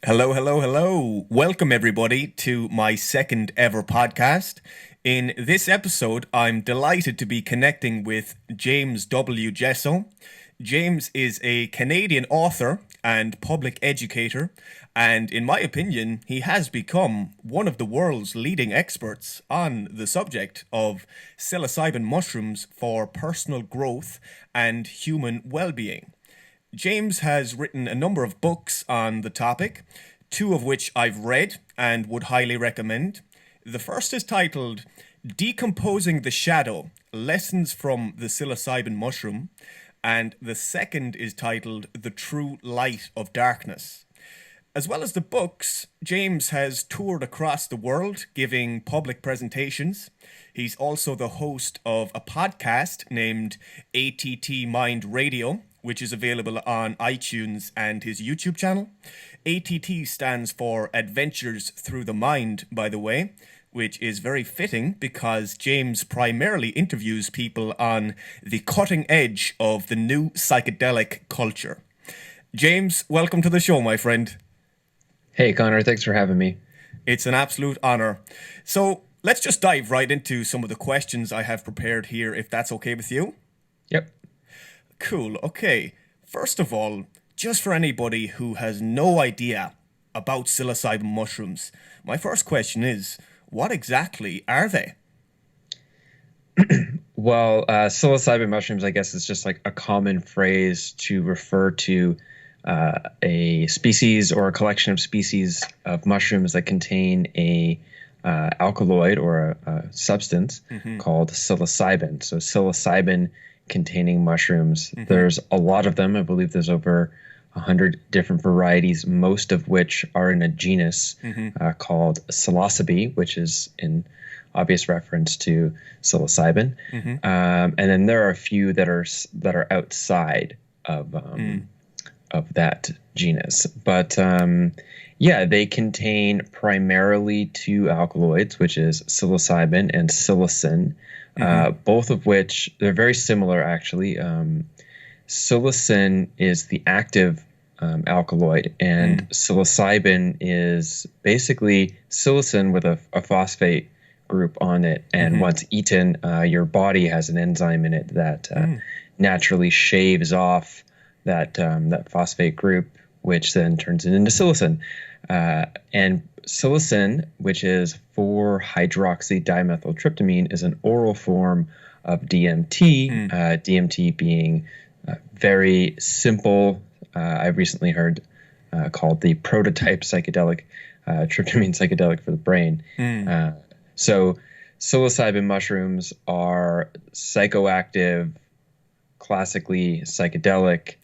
Hello, hello, hello. Welcome, everybody, to my second ever podcast. In this episode, I'm delighted to be connecting with James W. Jesso. James is a Canadian author and public educator, and in my opinion, he has become one of the world's leading experts on the subject of psilocybin mushrooms for personal growth and human well being. James has written a number of books on the topic, two of which I've read and would highly recommend. The first is titled Decomposing the Shadow Lessons from the Psilocybin Mushroom, and the second is titled The True Light of Darkness. As well as the books, James has toured across the world giving public presentations. He's also the host of a podcast named ATT Mind Radio, which is available on iTunes and his YouTube channel. ATT stands for Adventures Through the Mind, by the way, which is very fitting because James primarily interviews people on the cutting edge of the new psychedelic culture. James, welcome to the show, my friend. Hey, Connor, thanks for having me. It's an absolute honor. So let's just dive right into some of the questions I have prepared here, if that's okay with you. Yep. Cool. Okay. First of all, just for anybody who has no idea about psilocybin mushrooms, my first question is, what exactly are they? Well, psilocybin mushrooms, I guess, is just like a common phrase to refer to a species or a collection of species of mushrooms that contain a alkaloid or a substance called psilocybin. So psilocybin containing mushrooms, there's a lot of them. I believe there's over 100 different varieties, most of which are in a genus called Psilocybe, which is in obvious reference to psilocybin. And then there are a few that are outside of that genus. But yeah, they contain primarily two alkaloids, which is psilocybin and psilocin, both of which they're very similar, actually. Psilocin is the active alkaloid, and psilocybin is basically psilocin with a phosphate group on it. And once eaten, your body has an enzyme in it that naturally shaves off that phosphate group, which then turns it into psilocin. And psilocin, which is 4-hydroxydimethyltryptamine, is an oral form of DMT. DMT being very simple. I recently heard called the prototype psychedelic, tryptamine psychedelic for the brain. So psilocybin mushrooms are psychoactive, classically psychedelic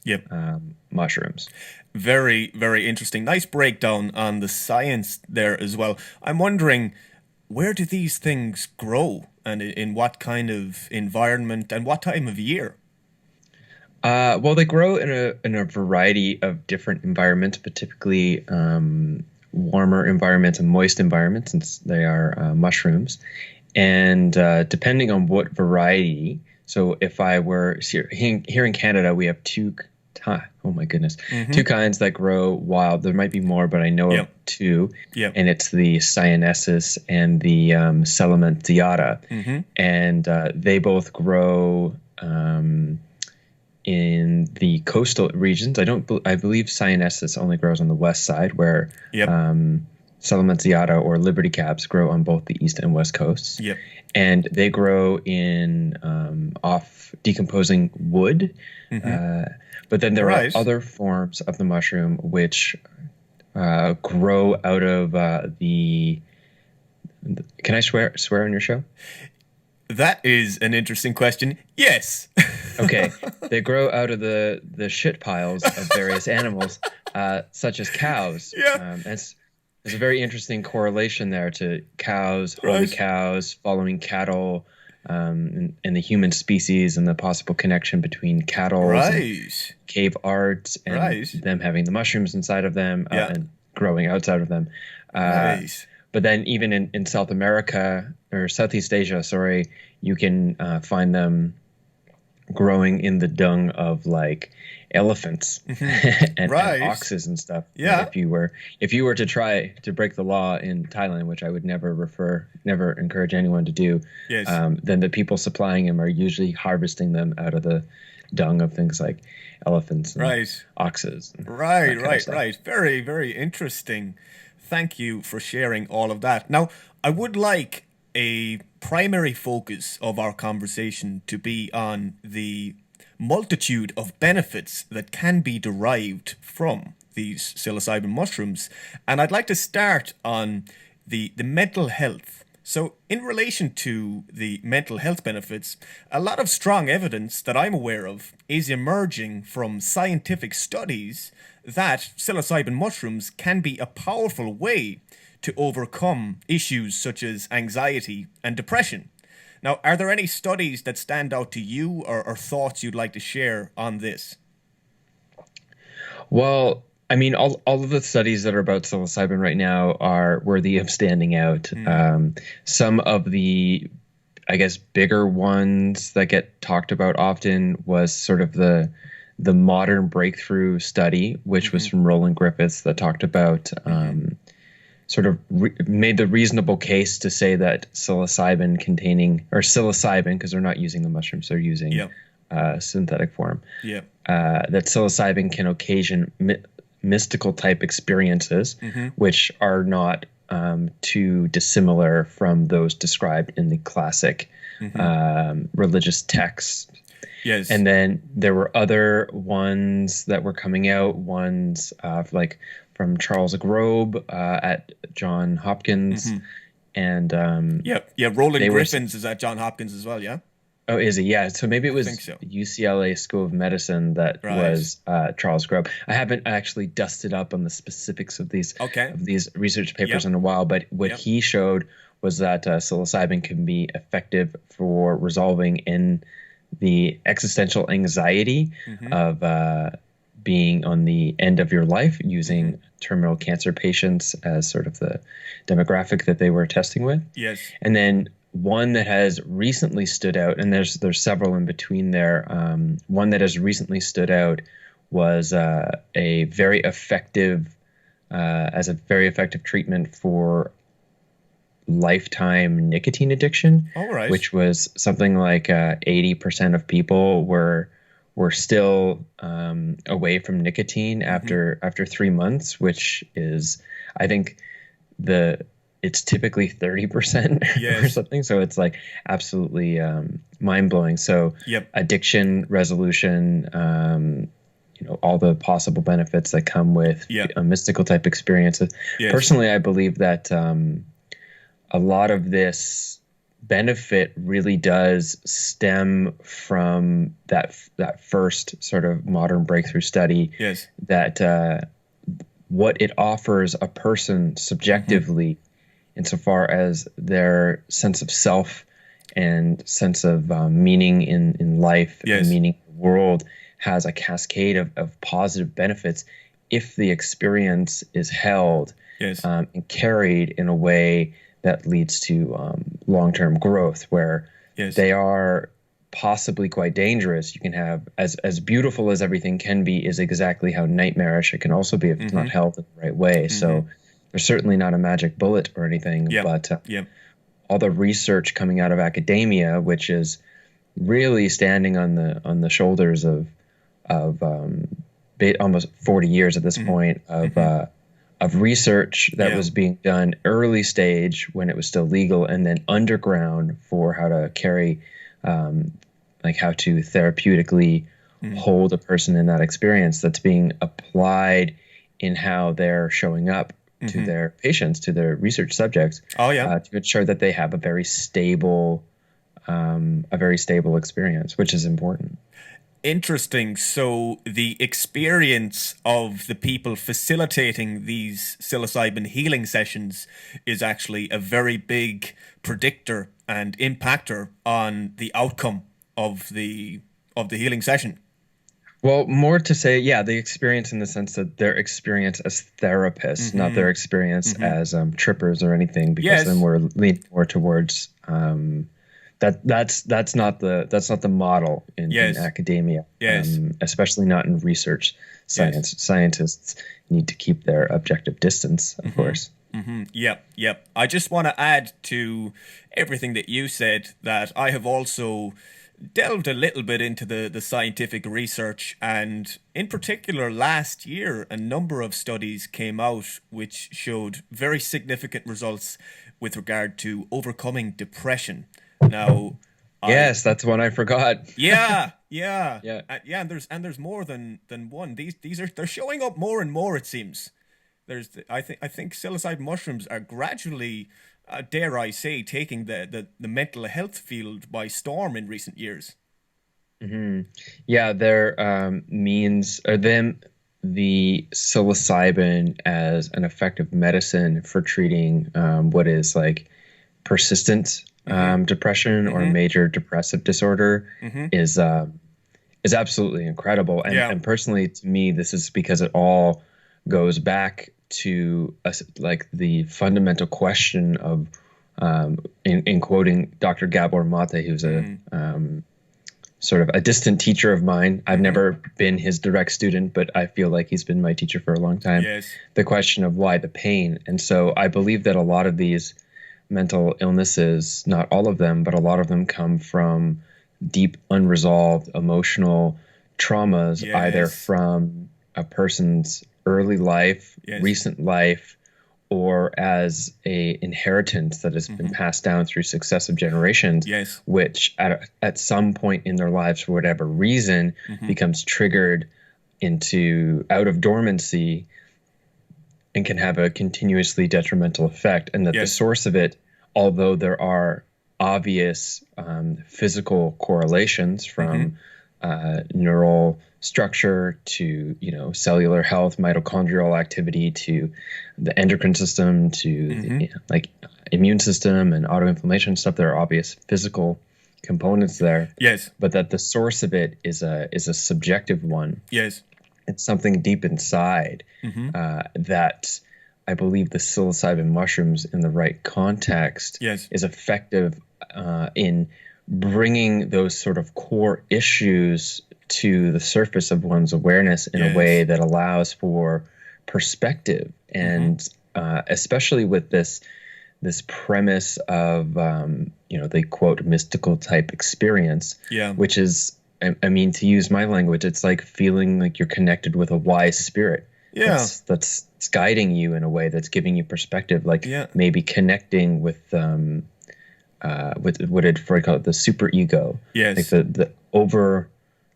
mushrooms. Very, very interesting. Nice breakdown on the science there as well. I'm wondering, where do these things grow and in what kind of environment and what time of year? Well, they grow in a variety of different environments, but typically warmer environments and moist environments, since they are mushrooms. And depending on what variety, so if I were here in Canada, we have two kinds that grow wild. There might be more, but I know of two. And it's the Cyanesis and the Celamenziata. And they both grow in the coastal regions. I believe Cyanesis only grows on the west side, where Celamenziata or Liberty Caps grow on both the east and west coasts. And they grow in off decomposing wood. But then there are other forms of the mushroom which grow out of the. Can I swear on your show? That is an interesting question. Yes. Okay. They grow out of the shit piles of various animals, such as cows. There's a very interesting correlation there to cows, holy cows, following cattle, and the human species, and the possible connection between cattle and cave arts and them having the mushrooms inside of them and growing outside of them. But then even in South America or Southeast Asia, you can find them growing in the dung of like elephants and Right. oxes and stuff. Yeah. If you were to try to break the law in Thailand, which I would never encourage anyone to do, Yes. then the people supplying them are usually harvesting them out of the dung of things like elephants and Right. oxes and Right, that kind of right, stuff. right. Very, very interesting. Thank you for sharing all of that. Now, I would like a primary focus of our conversation to be on the multitude of benefits that can be derived from these psilocybin mushrooms. And I'd like to start on the mental health. So, in relation to the mental health benefits, a lot of strong evidence that I'm aware of is emerging from scientific studies that psilocybin mushrooms can be a powerful way to overcome issues such as anxiety and depression. Now, are there any studies that stand out to you or thoughts you'd like to share on this? Well, I mean, all of the studies that are about psilocybin right now are worthy of standing out. Mm, Some of the, I guess, bigger ones that get talked about often was sort of the modern breakthrough study, which was mm-hmm, from Roland Griffiths, that talked about mm-hmm. sort of made the reasonable case to say that psilocybin containing, or psilocybin, because they're not using the mushrooms, they're using Yeah, synthetic form, yeah. that psilocybin can occasion mystical type experiences, Mm-hmm, which are not too dissimilar from those described in the classic mm-hmm. religious texts. Yes. And then there were other ones that were coming out, ones like from Charles Grobe at John Hopkins. Mm-hmm. And Yeah, yeah. Roland they were, Griffins is at John Hopkins as well, yeah? oh, is it? Yeah. So maybe it I think was so. UCLA School of Medicine that Right. was Charles Grobe. I haven't actually dusted up on the specifics of Okay. these research papers Yep. in a while, but what Yep. he showed was that psilocybin can be effective for resolving in the existential anxiety Mm-hmm. of being on the end of your life, Mm-hmm. using terminal cancer patients as sort of the demographic that they were testing with. Yes. And then one that has recently stood out, and there's several in between there. One that has recently stood out was a very effective as a very effective treatment for lifetime nicotine addiction, All right. which was something like 80% of people were still away from nicotine Mm-hmm. after 3 months, which is, I think, the it's typically 30% or Yes. something. So it's like absolutely mind blowing. So Yep. addiction resolution, all the possible benefits that come with Yeah. a mystical type experiences. Yes. Personally, I believe that a lot of this benefit really does stem from that first sort of modern breakthrough study, Yes. that what it offers a person Mm-hmm. subjectively insofar as their sense of self and sense of meaning in life and Yes. meaning in the world has a cascade of positive benefits if the experience is held Yes. and carried in a way that leads to long-term growth, where Yes. they are possibly quite dangerous. You can have as beautiful as everything can be is exactly how nightmarish it can also be if it's Mm-hmm. not held in the right way. Mm-hmm. So there's certainly not a magic bullet or anything, Yep. but Yep. all the research coming out of academia, which is really standing on the shoulders of almost 40 years at this Mm-hmm. point Mm-hmm. of research that Yeah. was being done early stage when it was still legal, and then underground for how to carry, like how to therapeutically Mm-hmm. hold a person in that experience, that's being applied in how they're showing up to Mm-hmm. their patients, to their research subjects, Oh yeah. to ensure that they have a very stable experience, which is important. Interesting. So the experience of the people facilitating these psilocybin healing sessions is actually a very big predictor and impactor on the outcome of the healing session. Well, more to say, yeah, the experience in the sense that their experience as therapists, not Mm-hmm. their experience Mm-hmm. as trippers or anything, because then Yes. we're leaning more towards that's not the model in Yes. academia, Yes. especially not in research Yes. science. Scientists need to keep their objective distance, of course. Yep, yep. I just want to add to everything that you said that I have also delved a little bit into the scientific research, and in particular, last year, a number of studies came out which showed very significant results with regard to overcoming depression. Now, I Yes, that's one I forgot. yeah, yeah, Yeah. yeah, and there's more than one. These are they're showing up more and more. It seems I think psilocybin mushrooms are gradually, dare I say, taking the mental health field by storm in recent years. hmm Yeah, their means or them the psilocybin as an effective medicine for treating what is like persistent Mm-hmm. depression or Mm-hmm. major depressive disorder Mm-hmm. is is absolutely incredible. Yeah. And personally, to me, this is because it all goes back to like the fundamental question of in quoting Dr. Gabor Mate, who's a Mm. sort of a distant teacher of mine. I've Mm-hmm. never been his direct student, but I feel like he's been my teacher for a long time. Yes. The question of why the pain. And so I believe that a lot of these mental illnesses, not all of them, but a lot of them come from deep, unresolved emotional traumas, either Yes. from a person's early life, Yes. recent life, or as a inheritance that has been Mm-hmm. passed down through successive generations, Yes. which at some point in their lives, for whatever reason, Mm-hmm. becomes triggered into out of dormancy and can have a continuously detrimental effect. And that the Yes. source of it, although there are obvious physical correlations Mm-hmm. from neural structure to cellular health, mitochondrial activity to the endocrine system to Mm-hmm. like immune system and autoinflammation stuff, there are obvious physical components there, Yes. but that the source of it is a subjective one. Yes. It's something deep inside Mm-hmm. that I believe the psilocybin mushrooms, in the right context, Yes. is effective in bringing those sort of core issues to the surface of one's awareness in a way Yes. that allows for perspective. Mm-hmm. And especially with this premise of the quote mystical type experience, Yeah. which is, I mean, to use my language, it's like feeling like you're connected with a wise spirit Yeah. that's guiding you in a way that's giving you perspective, like Yeah. maybe connecting with what did Freud call it, the super ego, like Yes. the over,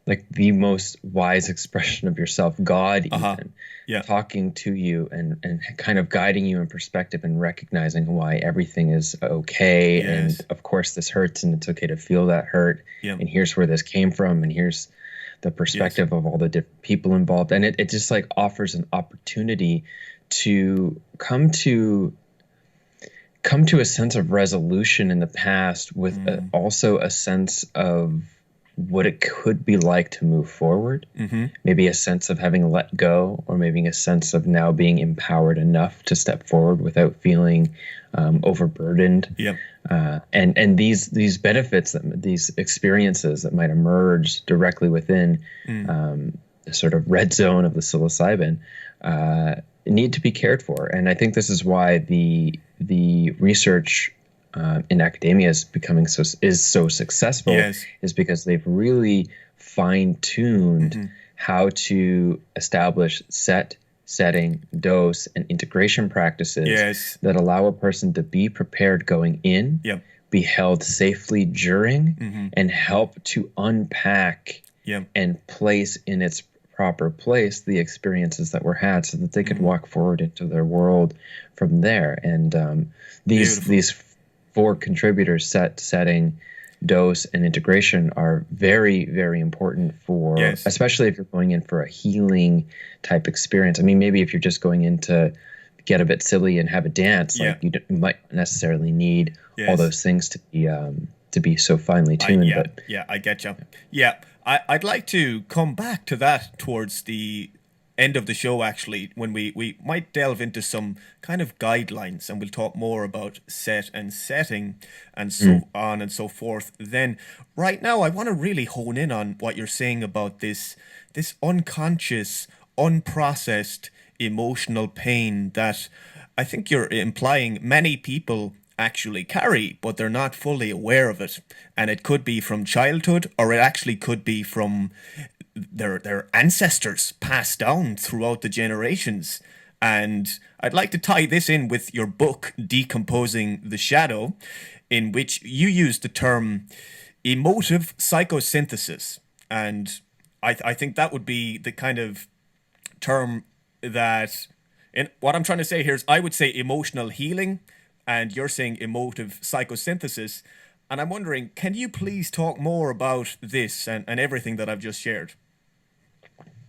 like the most wise expression of yourself, God, Uh-huh. even Yeah. talking to you and kind of guiding you in perspective and recognizing why everything is okay. And Yes. of course, this hurts, and it's okay to feel that hurt. Yeah. And here's where this came from, and here's the Yes. perspective of all the different people involved. And it just like offers an opportunity to come to a sense of resolution in the past with Mm. also a sense of what it could be like to move forward, Mm-hmm. maybe a sense of having let go, or maybe a sense of now being empowered enough to step forward without feeling overburdened. Yeah. And these benefits, these experiences that might emerge directly within Mm. the sort of red zone of the psilocybin need to be cared for. And I think this is why the research in academia is so successful, Yes. is because they've really fine-tuned Mm-hmm. how to establish setting, dose, and integration practices Yes. that allow a person to be prepared going in, Yep. be held safely during, Mm-hmm. and help to unpack Yep. and place in its proper place the experiences that were had, so that they could Mm-hmm. walk forward into their world from there. And these Beautiful. these four contributors, setting, dose, and integration, are very, very important for, Yes. especially if you're going in for a healing type experience. I mean, maybe if you're just going in to get a bit silly and have a dance, Yeah. like you might not necessarily need all Yes. those things to be so finely tuned. Yeah, I get you. Yeah, I'd like to come back to that towards the end of the show, actually, when we might delve into some kind of guidelines, and we'll talk more about set and setting and so on and so forth. Then right now I want to really hone in on what you're saying about this unconscious, unprocessed emotional pain that I think you're implying many people actually carry, but they're not fully aware of it. And it could be from childhood, or it actually could be from their ancestors passed down throughout the generations. And I'd like to tie this in with your book, Decomposing the Shadow, in which you use the term emotive psychosynthesis. And I think that would be the kind of term that, and what I'm trying to say here is, I would say emotional healing, and you're saying emotive psychosynthesis. And I'm wondering, can you please talk more about this and everything that I've just shared?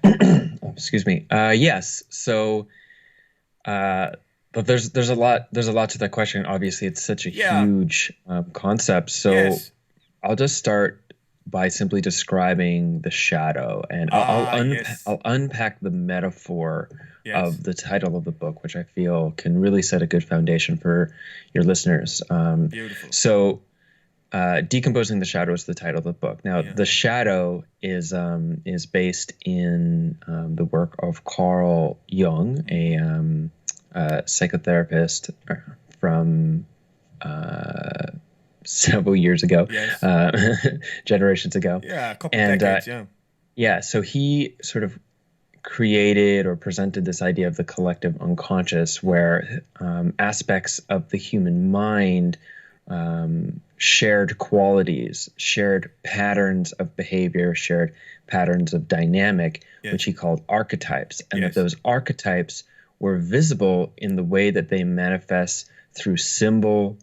Excuse me. Yes. So, but there's a lot to that question. Obviously, it's such a huge concept. So Yes. I'll just start by simply describing the shadow, and I'll unpack the metaphor of the title of the book, which I feel can really set a good foundation for your listeners. Beautiful. So, Decomposing the Shadow is the title of the book. Now, the shadow is based in the work of Carl Jung, a psychotherapist from several years ago, generations ago. Yeah, a couple of decades, yeah, so he sort of created or presented this idea of the collective unconscious, where aspects of the human mind, shared qualities, shared patterns of behavior, shared patterns of dynamic, which he called archetypes, and that those archetypes were visible in the way that they manifest through symbol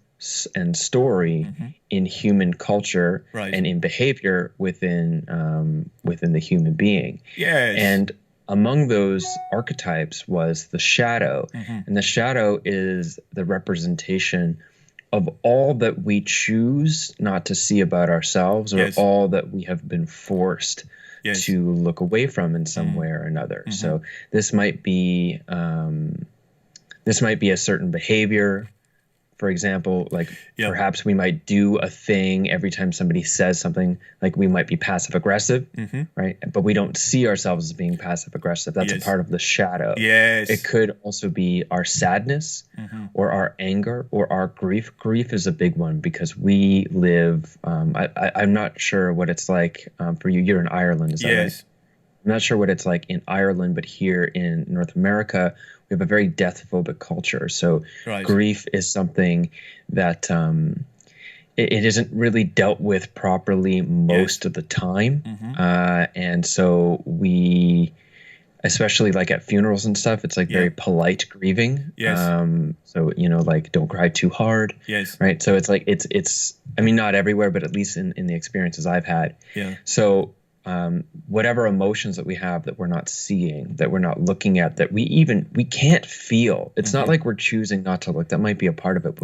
and story in human culture and in behavior within the human being. Yes. And among those archetypes was the shadow. And the shadow is the representation of all that we choose not to see about ourselves, or all that we have been forced to look away from in some way or another. So this might be a certain behavior. For example, like perhaps we might do a thing every time somebody says something, like we might be passive aggressive, right? But we don't see ourselves as being passive aggressive. That's a part of the shadow. Yes. It could also be our sadness or our anger or our grief. Grief is a big one because we live, I'm not sure what it's like for you. You're in Ireland, is that right? I'm not sure what it's like in Ireland, but here in North America, we have a very death-phobic culture. So grief is something that it isn't really dealt with properly most of the time. And so we, especially like at funerals and stuff, it's like very polite grieving. So, like don't cry too hard. Right. So it's like, it's, I mean, not everywhere, but at least in the experiences I've had. So whatever emotions that we have that we're not seeing, that we're not looking at, that we can't feel. It's not like we're choosing not to look. That might be a part of it,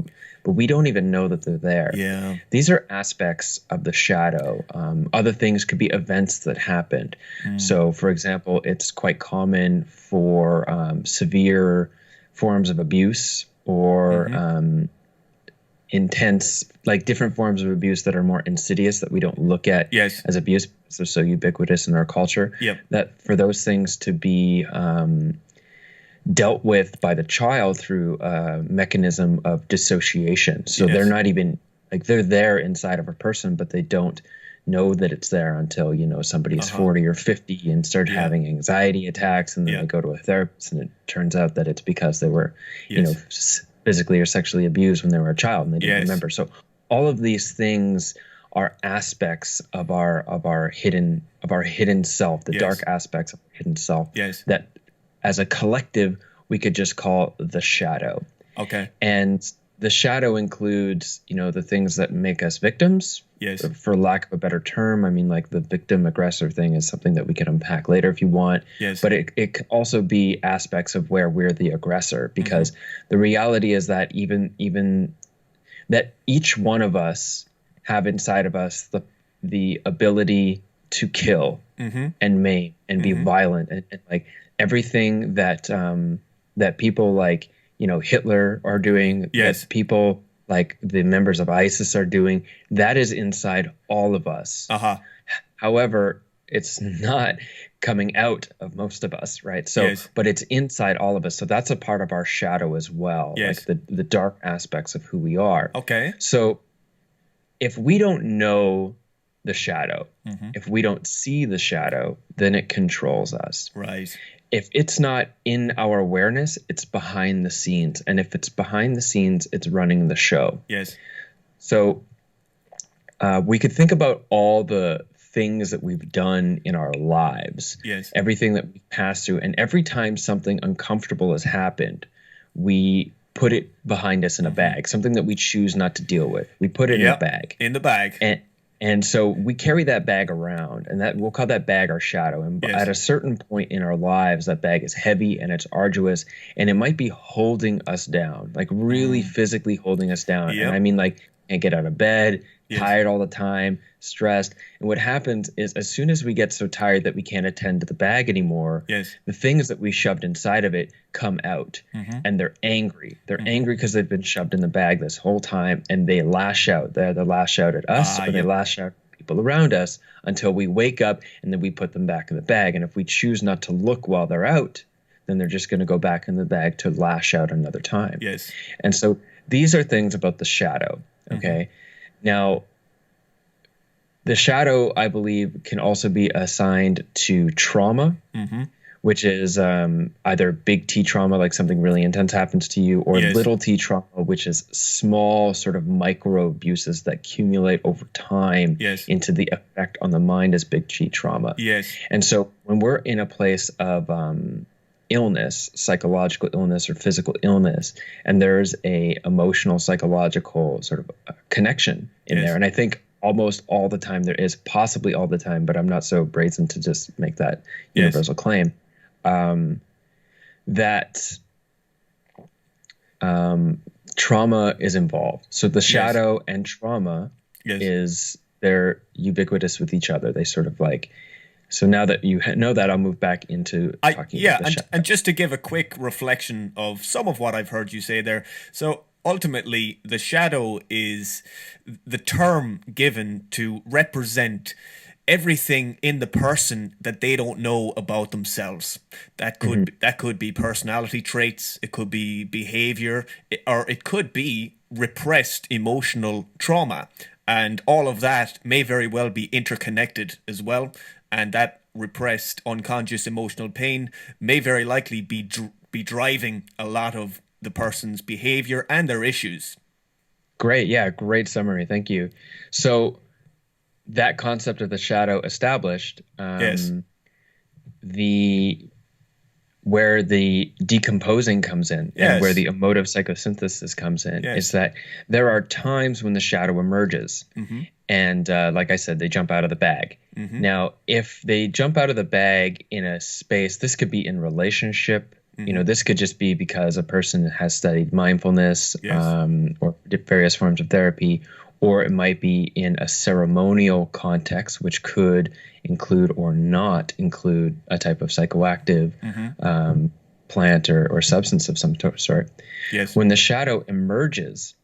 but we don't even know that they're there. These are aspects of the shadow. Other things could be events that happened. So, for example, it's quite common for severe forms of abuse or intense, like different forms of abuse that are more insidious, that we don't look at as abuse. They're so ubiquitous in our culture that for those things to be dealt with by the child through a mechanism of dissociation. So they're not even, like, they're there inside of a person, but they don't know that it's there until, somebody's 40 or 50 and start having anxiety attacks, and then they go to a therapist, and it turns out that it's because they were, physically or sexually abused when they were a child and they didn't remember. So all of these things are aspects of our hidden self, the dark aspects of our hidden self that as a collective we could just call the shadow. And the shadow includes, the things that make us victims. For lack of a better term, I mean, like the victim aggressor thing is something that we can unpack later if you want. But it can also be aspects of where we're the aggressor, because the reality is that even that each one of us have inside of us the ability to kill and maim and be violent and like everything that that people like, Hitler are doing, Yes. that people like the members of ISIS are doing, that is inside all of us. Uh-huh. However, it's not coming out of most of us, right? So, Yes. but it's inside all of us. So that's a part of our shadow as well, Yes. like the dark aspects of who we are. Okay. So if we don't know the shadow, Mm-hmm. if we don't see the shadow, then it controls us. Right. If it's not in our awareness, it's behind the scenes. And if it's behind the scenes, it's running the show. Yes. So we could think about all the things that we've done in our lives, Yes. everything that we've passed through. And every time something uncomfortable has happened, we put it behind us in a bag, something that we choose not to deal with. We put it in a Yep. bag. In the bag. And so we carry that bag around, and that we'll call that bag our shadow. And Yes. at a certain point in our lives, that bag is heavy and it's arduous, and it might be holding us down, like really physically holding us down. Yep. And I mean, like, can't get out of bed, Yes. tired all the time, stressed. And what happens is, as soon as we get so tired that we can't attend to the bag anymore, Yes. the things that we shoved inside of it come out, and they're angry. They're angry because they've been shoved in the bag this whole time, and they lash out. They either lash out at us or they Yep. lash out at people around us until we wake up, and then we put them back in the bag. And if we choose not to look while they're out, then they're just going to go back in the bag to lash out another time. Yes. And so these are things about the shadow. Okay. Now, the shadow, I believe, can also be assigned to trauma, which is either big T trauma, like something really intense happens to you, or Yes. little T trauma, which is small sort of micro abuses that accumulate over time Yes. into the effect on the mind as big T trauma. Yes. And so when we're in a place of illness, psychological illness or physical illness, and there's a emotional, psychological sort of connection in Yes. there. And I think almost all the time there is, possibly all the time, but I'm not so brazen to just make that Yes. universal claim, that trauma is involved. So the shadow and trauma Yes. they're ubiquitous with each other. They sort of like, so now that you know that, I'll move back into talking about the shadow. And just to give a quick reflection of some of what I've heard you say there. So ultimately, the shadow is the term given to represent everything in the person that they don't know about themselves. That could be personality traits, it could be behavior, or it could be repressed emotional trauma. And all of that may very well be interconnected as well. And that repressed unconscious emotional pain may very likely be driving a lot of the person's behavior and their issues. Great. Yeah. Great summary. Thank you. So that concept of the shadow established, Yes. where the decomposing comes in Yes. and where the emotive psychosynthesis comes in Yes. is that there are times when the shadow emerges. And like I said, they jump out of the bag. Now, if they jump out of the bag in a space, this could be in relationship. This could just be because a person has studied mindfulness, Yes. or various forms of therapy, or it might be in a ceremonial context, which could include or not include a type of psychoactive plant or substance of some sort. Yes. When the shadow emerges,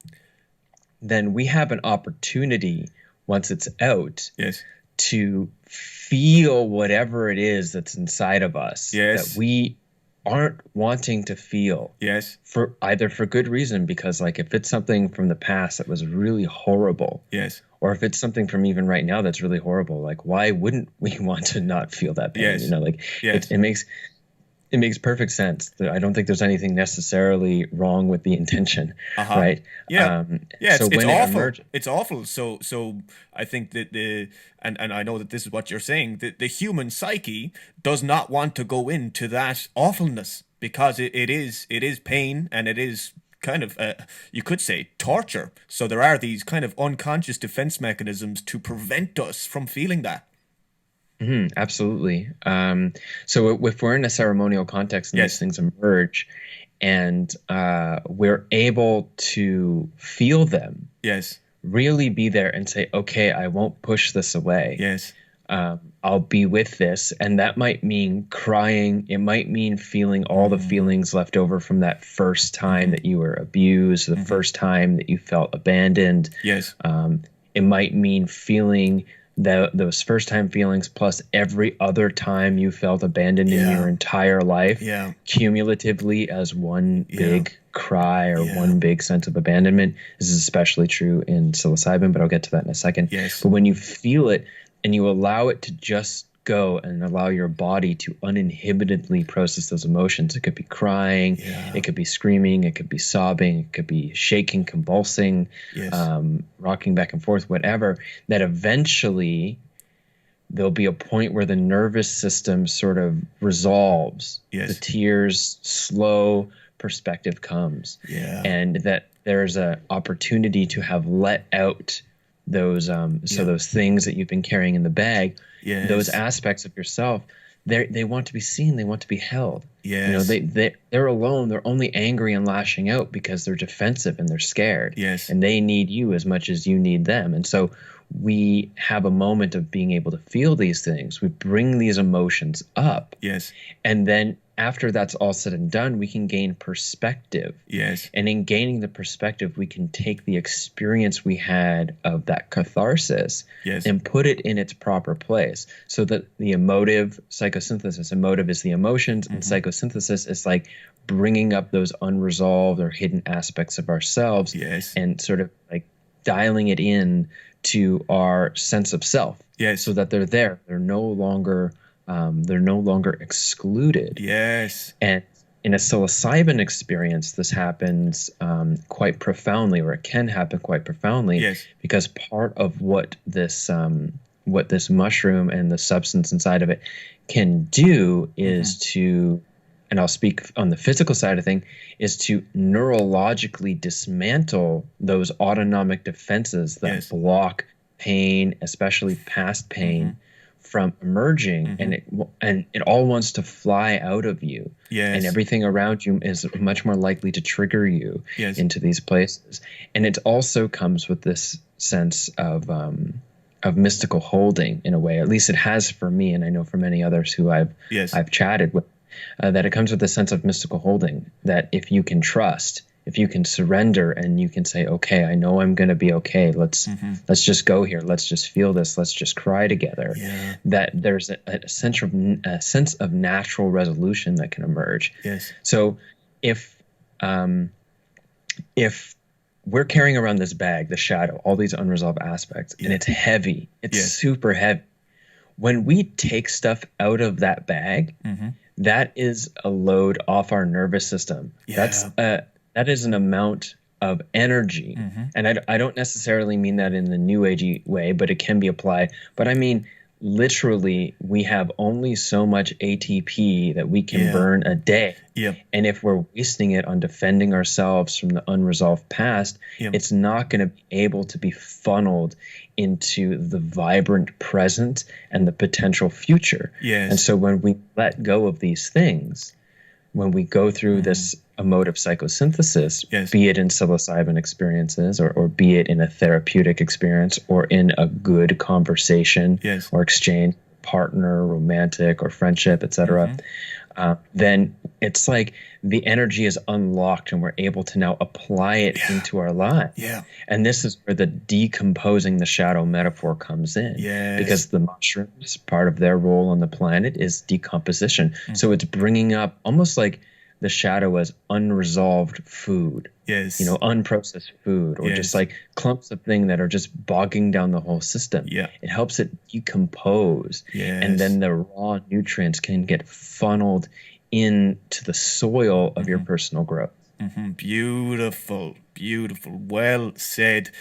then we have an opportunity, once it's out, Yes. to feel whatever it is that's inside of us Yes. that we aren't wanting to feel. Yes. For either for good reason, because like if it's something from the past that was really horrible, Yes. or if it's something from even right now that's really horrible, like why wouldn't we want to not feel that pain? Yes. Like Yes. it makes perfect sense. I don't think there's anything necessarily wrong with the intention, right? Yeah. So It's when it awful. emerges, It's awful. So I think that and I know that this is what you're saying, that the human psyche does not want to go into that awfulness because it is pain, and it is kind of you could say torture. So there are these kind of unconscious defense mechanisms to prevent us from feeling that. absolutely. So if we're in a ceremonial context and Yes. these things emerge, and we're able to feel them, Yes. really be there and say, okay, I won't push this away. Yes. I'll be with this. And that might mean crying. It might mean feeling all the feelings left over from that first time that you were abused, the first time that you felt abandoned. Yes. It might mean feeling those first time feelings plus every other time you felt abandoned in your entire life, cumulatively as one big cry or one big sense of abandonment. This is especially true in psilocybin, but I'll get to that in a second. Yes. But when you feel it and you allow it to just go and allow your body to uninhibitedly process those emotions, it could be crying, it could be screaming, it could be sobbing, it could be shaking, convulsing, rocking back and forth, whatever, that eventually there'll be a point where the nervous system sort of resolves. The tears slow, perspective comes, and that there's an opportunity to have let out those so those things that you've been carrying in the bag, those aspects of yourself, they want to be seen, they want to be held. You know, they're alone, they're only angry and lashing out because they're defensive and they're scared, and they need you as much as you need them. And so we have a moment of being able to feel these things. We bring these emotions up, and then after that's all said and done, we can gain perspective. And in gaining the perspective, we can take the experience we had of that catharsis and put it in its proper place. So that the emotive psychosynthesis, emotive is the emotions, and psychosynthesis is like bringing up those unresolved or hidden aspects of ourselves and sort of like dialing it in to our sense of self, so that they're there. They're no longer excluded. And in a psilocybin experience, this happens quite profoundly, or it can happen quite profoundly, because part of what this mushroom and the substance inside of it can do is to, and I'll speak on the physical side of things, is to neurologically dismantle those autonomic defenses that block pain, especially past pain, from emerging, and it all wants to fly out of you, and everything around you is much more likely to trigger you into these places. And it also comes with this sense of mystical holding, in a way. At least it has for me, and I know for many others who I've chatted with, that it comes with a sense of mystical holding, that if you can trust, if you can surrender, and you can say, okay, I know I'm going to be okay. Let's just go here. Let's just feel this. Let's just cry together. That there's a sense of natural resolution that can emerge. So if we're carrying around this bag, the shadow, all these unresolved aspects, and it's heavy, it's super heavy. When we take stuff out of that bag, that is a load off our nervous system. That is an amount of energy. And I don't necessarily mean that in the new agey way, but it can be applied. But I mean, literally, we have only so much ATP that we can burn a day. And if we're wasting it on defending ourselves from the unresolved past, it's not going to be able to be funneled into the vibrant present and the potential future. And so when we let go of these things, when we go through this emotive psychosynthesis, be it in psilocybin experiences, or be it in a therapeutic experience, or in a good conversation or exchange, partner, romantic, or friendship, etc., then it's like the energy is unlocked and we're able to now apply it into our lives. And this is where the decomposing the shadow metaphor comes in, because the mushrooms, part of their role on the planet is decomposition. So it's bringing up almost like the shadow as unresolved food, unprocessed food, or just like clumps of things that are just bogging down the whole system. It helps it decompose, and then the raw nutrients can get funneled into the soil of your personal growth. Beautiful. Well said,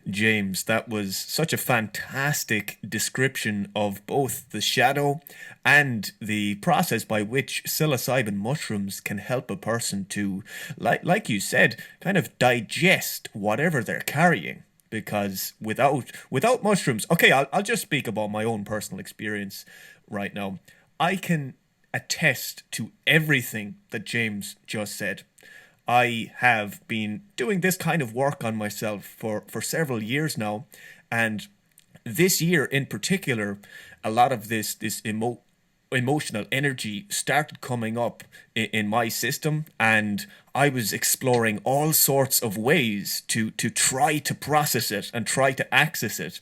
James. That was such a fantastic description of both the shadow and the process by which psilocybin mushrooms can help a person to, like you said, kind of digest whatever they're carrying. Because without mushrooms, okay, I'll just speak about my own personal experience right now. I can attest to everything that James just said. I have been doing this kind of work on myself for several years now, and this year in particular, a lot of this emotional energy started coming up in my system, and I was exploring all sorts of ways to try to process it and try to access it.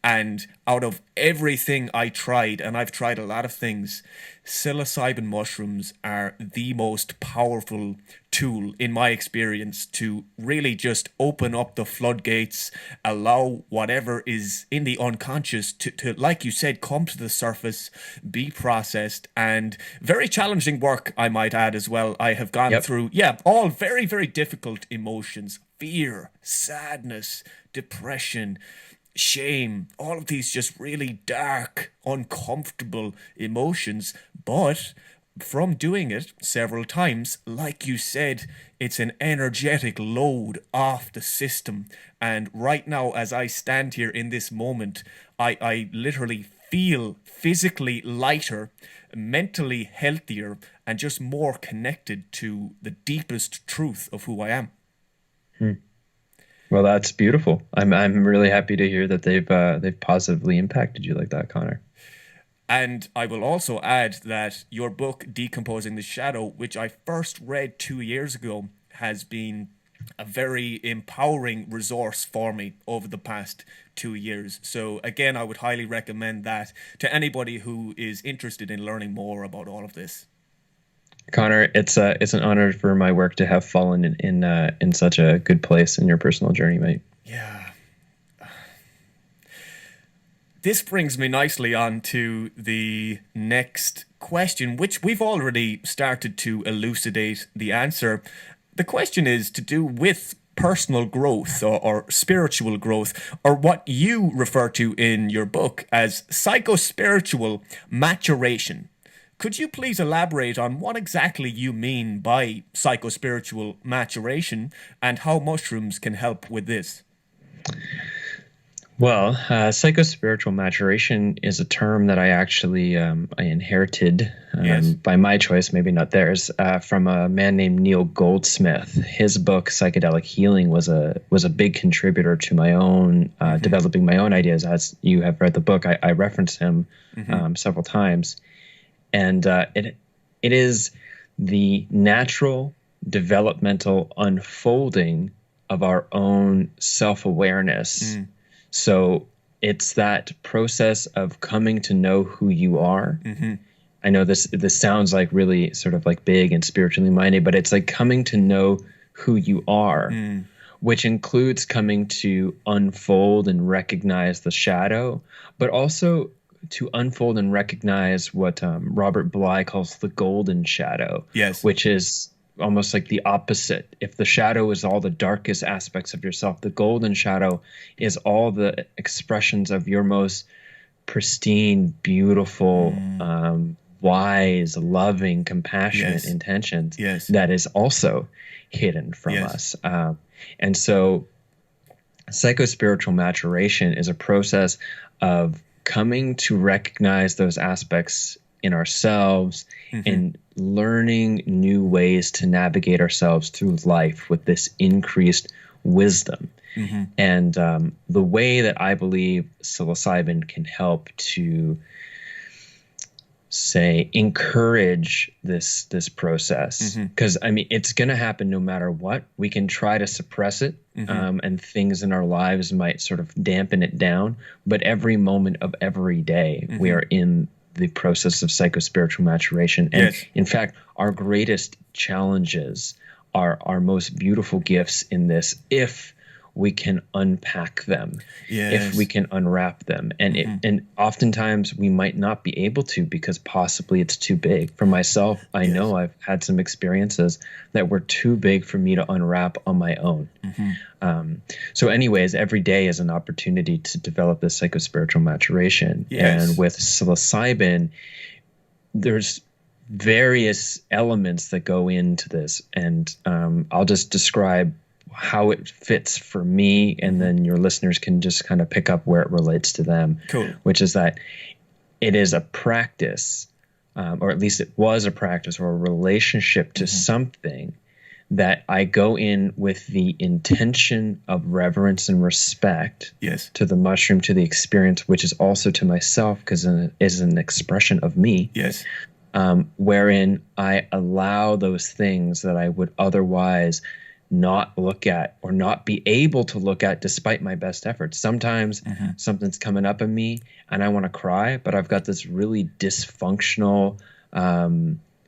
And out of everything I tried, and I've tried a lot of things, psilocybin mushrooms are the most powerful tool in my experience to really just open up the floodgates, allow whatever is in the unconscious to like you said, come to the surface, be processed. And very challenging work, I might add as well. I have gone Yep. through, yeah, all very, very difficult emotions: fear, sadness, depression, shame, all of these just really dark, uncomfortable emotions. But from doing it several times, like you said, it's an energetic load off the system. And right now, as I stand here in this moment, I literally feel physically lighter, mentally healthier, and just more connected to the deepest truth of who I am. Hmm. Well, that's beautiful. I'm really happy to hear that they've positively impacted you like that, Connor. And I will also add that your book, Decomposing the Shadow, which I first read 2 years ago, has been a very empowering resource for me over the past 2 years. So, again, I would highly recommend that to anybody who is interested in learning more about all of this. Connor, it's an honor for my work to have fallen in such a good place in your personal journey, mate. Yeah. This brings me nicely on to the next question, which we've already started to elucidate the answer. The question is to do with personal growth or spiritual growth, or what you refer to in your book as psychospiritual maturation. Could you please elaborate on what exactly you mean by psychospiritual maturation and how mushrooms can help with this? Well, psychospiritual maturation is a term that I actually I inherited Yes. by my choice, maybe not theirs, from a man named Neil Goldsmith. His book Psychedelic Healing was a big contributor to my own developing my own ideas. As you have read the book, I reference him several times, and it is the natural developmental unfolding of our own self-awareness. So it's that process of coming to know who you are. I know this sounds like really sort of like big and spiritually minded, but it's like coming to know who you are, which includes coming to unfold and recognize the shadow, but also to unfold and recognize what Robert Bly calls the golden shadow, Yes. which is almost like the opposite. If the shadow is all the darkest aspects of yourself, the golden shadow is all the expressions of your most pristine, beautiful, wise, loving, compassionate intentions Yes. that is also hidden from us. And so psychospiritual maturation is a process of coming to recognize those aspects in ourselves and learning new ways to navigate ourselves through life with this increased wisdom. And the way that I believe psilocybin can help to, say, encourage this process, because I mean, it's going to happen no matter what. We can try to suppress it, and things in our lives might sort of dampen it down. But every moment of every day, we are in the process of psychospiritual maturation. And in fact, our greatest challenges are our most beautiful gifts in this, if we can unpack them, if we can unwrap them. And and oftentimes we might not be able to, because possibly it's too big. For myself, I know I've had some experiences that were too big for me to unwrap on my own. So anyways, every day is an opportunity to develop this psychospiritual maturation. And with psilocybin, there's various elements that go into this. And I'll just describe how it fits for me, and then your listeners can just kind of pick up where it relates to them. Cool. Which is that it is a practice, or at least it was a practice or a relationship to something that I go in with the intention of reverence and respect Yes. to the mushroom, to the experience, which is also to myself because it is an expression of me. Yes. Wherein I allow those things that I would otherwise not look at or not be able to look at despite my best efforts. Sometimes something's coming up in me and I want to cry, but I've got this really dysfunctional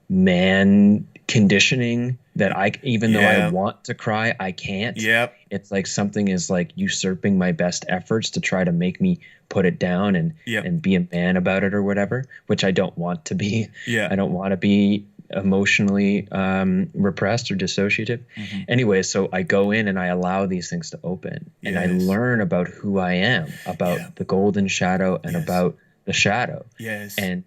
man conditioning that even though I want to cry, I can't. Yep. It's like something is like usurping my best efforts to try to make me put it down and be a man about it or whatever, which I don't want to be. Yeah. I don't want to be emotionally repressed or dissociative. Anyway, so I go in and I allow these things to open and I learn about who I am, about the golden shadow and about the shadow. Yes. And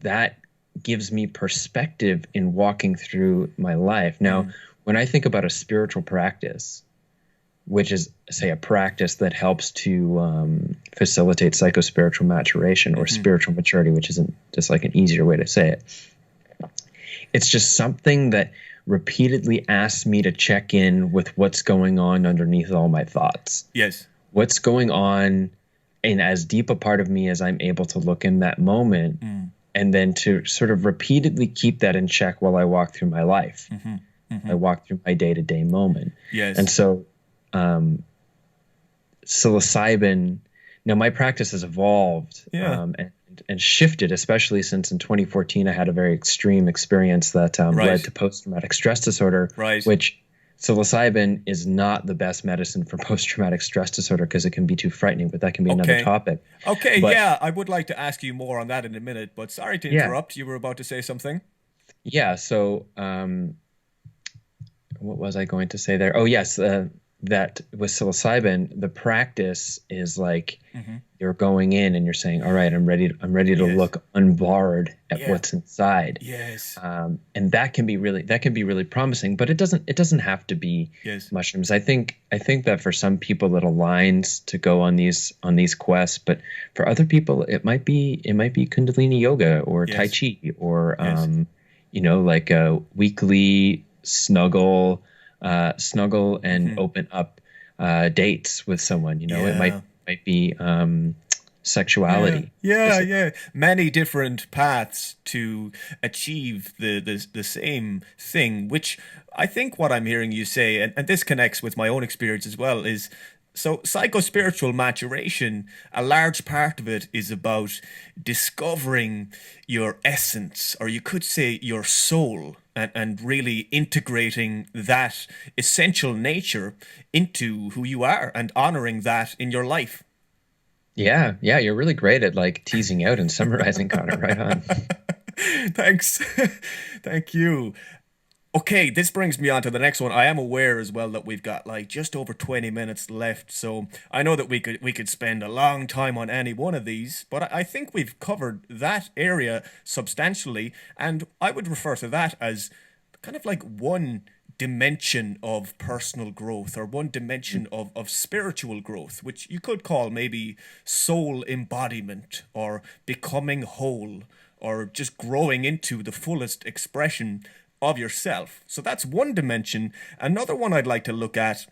that gives me perspective in walking through my life. Now, when I think about a spiritual practice, which is, say, a practice that helps to facilitate psychospiritual maturation or spiritual maturity, which isn't just like an easier way to say it. It's just something that repeatedly asks me to check in with what's going on underneath all my thoughts. Yes. What's going on in as deep a part of me as I'm able to look in that moment, and then to sort of repeatedly keep that in check while I walk through my life. I walk through my day-to-day moment. Yes. And so psilocybin, now my practice has evolved and shifted, especially since in 2014 I had a very extreme experience that led to post-traumatic stress disorder, which psilocybin is not the best medicine for post-traumatic stress disorder because it can be too frightening, but that can be another topic. Okay, I would like to ask you more on that in a minute, but sorry to interrupt. You were about to say something? Yeah, so what was I going to say there? Oh, yes, that with psilocybin, the practice is like you're going in and you're saying, all right, I'm ready to look unbarred at what's inside. Yes. And that can be really promising, but it doesn't have to be mushrooms. I think that for some people it aligns to go on these quests, but for other people it might be Kundalini yoga or Tai Chi or like a weekly snuggle and open up dates with someone. It might be sexuality. Yeah. Many different paths to achieve the same thing, which I think what I'm hearing you say, and this connects with my own experience as well, is so psychospiritual maturation, a large part of it is about discovering your essence, or you could say your soul, and really integrating that essential nature into who you are and honoring that in your life. Yeah, you're really great at like teasing out and summarizing, Connor. Right on. Thanks. Thank you. Okay, this brings me on to the next one. I am aware as well that we've got like just over 20 minutes left, so I know that we could spend a long time on any one of these, but I think we've covered that area substantially, and I would refer to that as kind of like one dimension of personal growth, or one dimension of spiritual growth, which you could call maybe soul embodiment or becoming whole or just growing into the fullest expression of yourself. So that's one dimension. Another one I'd like to look at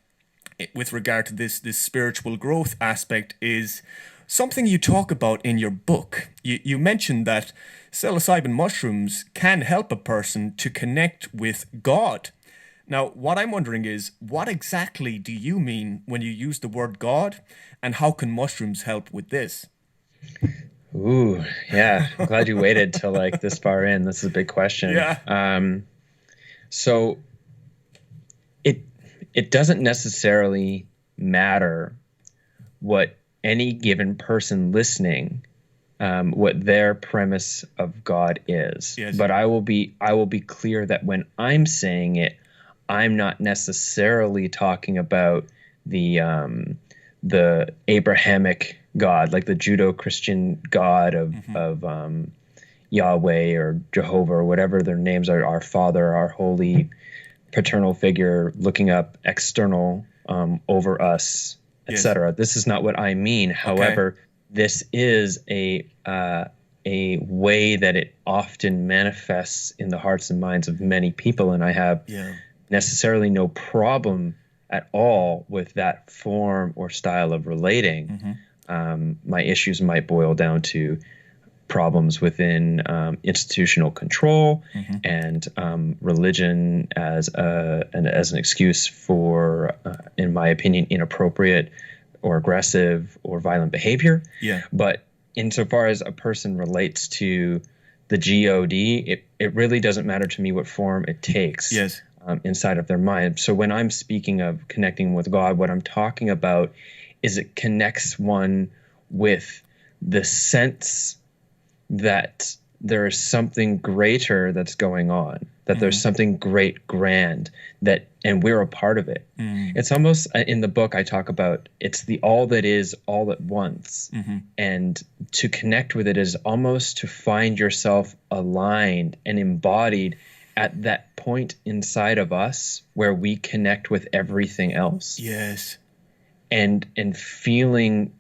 with regard to this spiritual growth aspect is something you talk about in your book. You mentioned that psilocybin mushrooms can help a person to connect with God. Now, what I'm wondering is, what exactly do you mean when you use the word God, and how can mushrooms help with this? Ooh, yeah. I'm glad you waited till like this far in. This is a big question. Yeah. So it doesn't necessarily matter what any given person listening, what their premise of God is. Yes. But I will be clear that when I'm saying it, I'm not necessarily talking about the Abrahamic God, like the Judeo-Christian God of Yahweh or Jehovah or whatever their names are, our Father, our holy paternal figure looking up external over us, etc. This is not what I mean. However, this is a way that it often manifests in the hearts and minds of many people, and I have necessarily no problem at all with that form or style of relating. My issues might boil down to problems within institutional control and religion as an excuse for, in my opinion, inappropriate or aggressive or violent behavior. Yeah. But insofar as a person relates to the God, it really doesn't matter to me what form it takes. Yes. Inside of their mind. So when I'm speaking of connecting with God, what I'm talking about is it connects one with the sense that there is something greater that's going on, that there's something great, grand, and we're a part of it. It's almost, in the book I talk about, it's the all that is all at once. And to connect with it is almost to find yourself aligned and embodied at that point inside of us where we connect with everything else. Yes. And feeling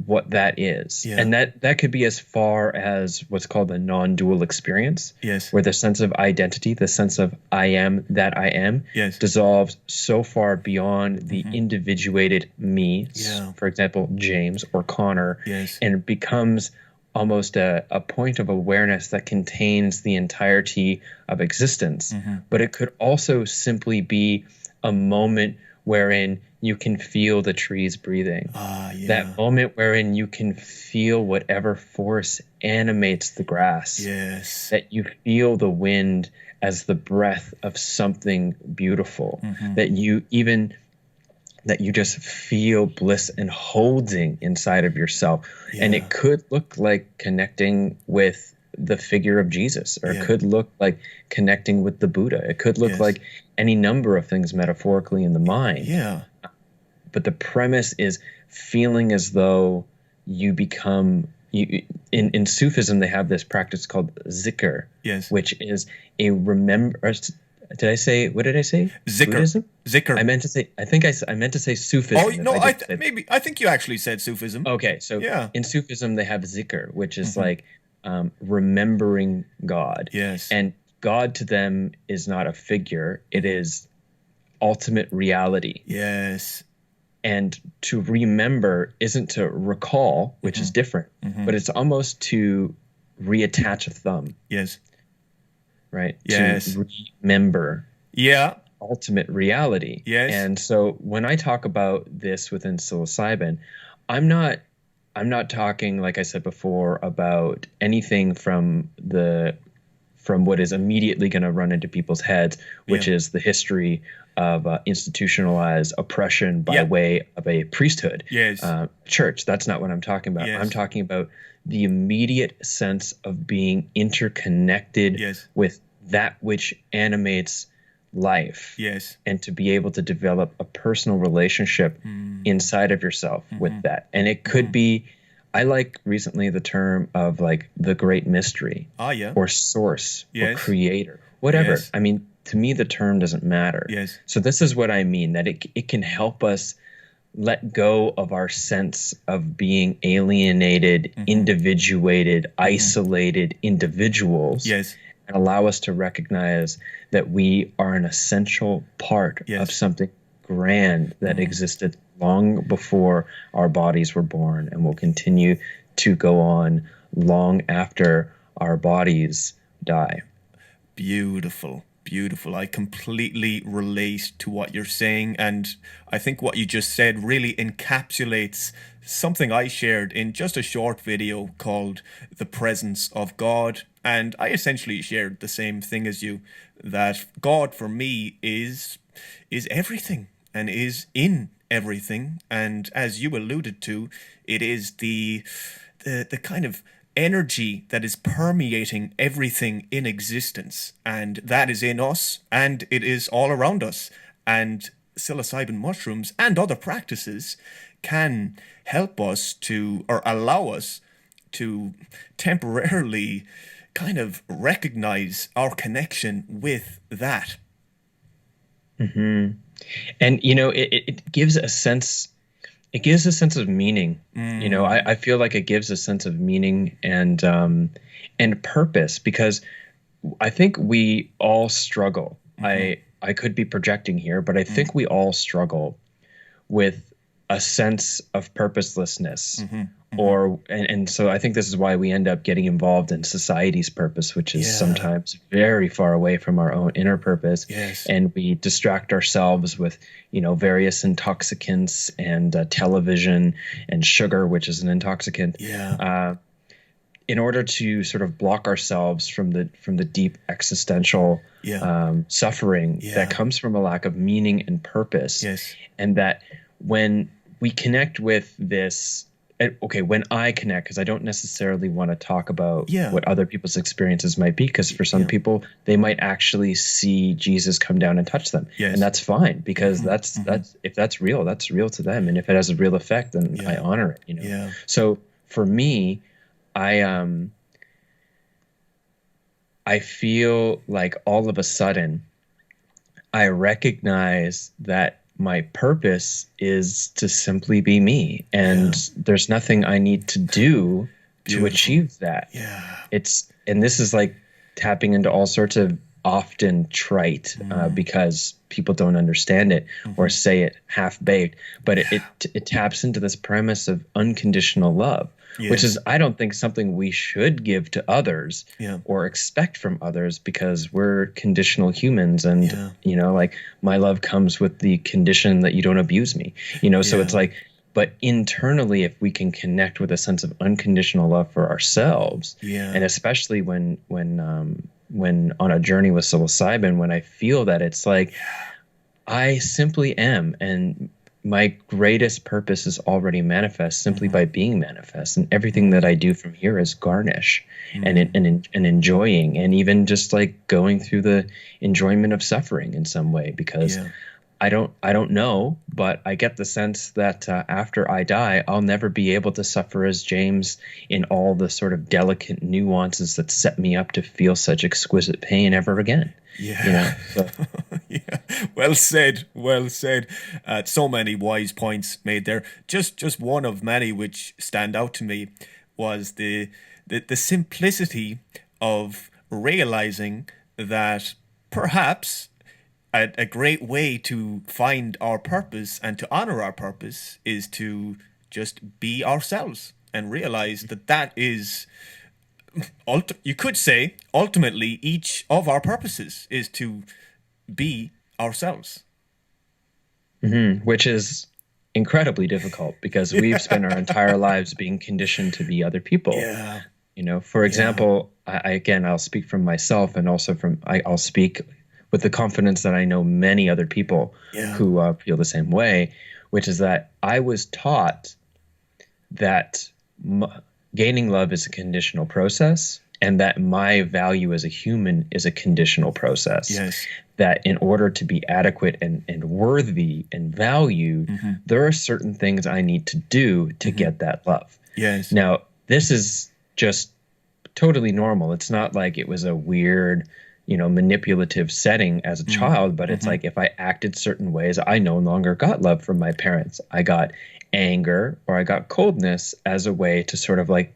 what that is. Yeah. And that could be as far as what's called the non-dual experience. Yes. Where the sense of identity, the sense of I am that I am, Yes. dissolves so far beyond the individuated me, for example, James or Connor, Yes. and it becomes almost a point of awareness that contains the entirety of existence. But it could also simply be a moment wherein you can feel the trees breathing. That moment wherein you can feel whatever force animates the grass. Yes. That you feel the wind as the breath of something beautiful. That you just feel bliss and holding inside of yourself. And it could look like connecting with the figure of Jesus, or it could look like connecting with the Buddha. It could look like any number of things metaphorically in the mind. Yeah. But the premise is feeling as though you become, in Sufism, they have this practice called zikr, which is a what did I say? Zikr. Buddhism? Zikr. I meant to say Sufism. Oh no! I think you actually said Sufism. Okay, so in Sufism they have zikr, which is like remembering God. Yes. And God to them is not a figure; it is ultimate reality. Yes. And to remember isn't to recall, which is different, but it's almost to reattach a thumb. Yes. Right? Yes. To remember. Yeah. Ultimate reality. Yes. And so when I talk about this within psilocybin, I'm not talking, like I said before, about anything from what is immediately going to run into people's heads, which is the history of institutionalized oppression by way of a priesthood, church. That's not what I'm talking about. I'm talking about the immediate sense of being interconnected with that which animates life, and to be able to develop a personal relationship inside of yourself with that. And it could be, I like recently the term of like the great mystery, or source, or creator, whatever. I mean, to me, the term doesn't matter. So this is what I mean, that it can help us let go of our sense of being alienated, individuated, isolated individuals, and allow us to recognize that we are an essential part of something grand that existed long before our bodies were born and will continue to go on long after our bodies die. Beautiful. Beautiful. I completely relate to what you're saying, and I think what you just said really encapsulates something I shared in just a short video called The Presence of God. And I essentially shared the same thing as you, that God for me is everything and is in everything. And as you alluded to, it is the kind of energy that is permeating everything in existence, and that is in us, and it is all around us. And psilocybin mushrooms and other practices can help us to, or allow us to, temporarily kind of recognize our connection with that. And it gives a sense. It gives a sense of meaning. I feel like it gives a sense of meaning and purpose, because I think we all struggle. I I could be projecting here, but I think we all struggle with a sense of purposelessness. And so I think this is why we end up getting involved in society's purpose, which is Yeah. sometimes very far away from our own inner purpose. Yes. And we distract ourselves with, various intoxicants and television and sugar, which is an intoxicant, Yeah. in order to sort of block ourselves from the deep existential Yeah. suffering that Yeah. comes from a lack of meaning and purpose. Yes. And that when we connect with this, okay, when I connect, because I don't necessarily want to talk about Yeah. what other people's experiences might be, because for some Yeah. people, they might actually see Jesus come down and touch them. Yes. And that's fine, because that's if that's real to them. And if it has a real effect, then I honor it, Yeah. So for me, I feel like all of a sudden I recognize that my purpose is to simply be me, and there's nothing I need to do to achieve that. Yeah. And this is like tapping into all sorts of often trite because people don't understand it or say it half baked, but it taps into this premise of unconditional love, which is, I don't think, something we should give to others or expect from others, because we're conditional humans, and like, my love comes with the condition that you don't abuse me, so it's like, but internally, if we can connect with a sense of unconditional love for ourselves, and especially when on a journey with psilocybin, when I feel that, it's like, I simply am, and my greatest purpose is already manifest simply by being manifest, and everything that I do from here is garnish and enjoying, and even just like going through the enjoyment of suffering in some way, because I don't know, but I get the sense that after I die, I'll never be able to suffer as James in all the sort of delicate nuances that set me up to feel such exquisite pain ever again. Yeah. So. Yeah. Well said. Well said. So many wise points made there. Just one of many which stand out to me was the simplicity of realizing that perhaps a great way to find our purpose and to honor our purpose is to just be ourselves and realize that is, you could say, ultimately, each of our purposes is to be ourselves. Which is incredibly difficult, because we've spent our entire lives being conditioned to be other people. Yeah. For example, I'll speak from myself, and also I'll speak with the confidence that I know many other people who feel the same way, which is that I was taught that gaining love is a conditional process, and that my value as a human is a conditional process. Yes. That in order to be adequate and worthy and valued, there are certain things I need to do to get that love. Yes. Now, this is just totally normal. It's not like it was a weird, manipulative setting as a child, but it's like, if I acted certain ways, I no longer got love from my parents. I got anger, or I got coldness, as a way to sort of like,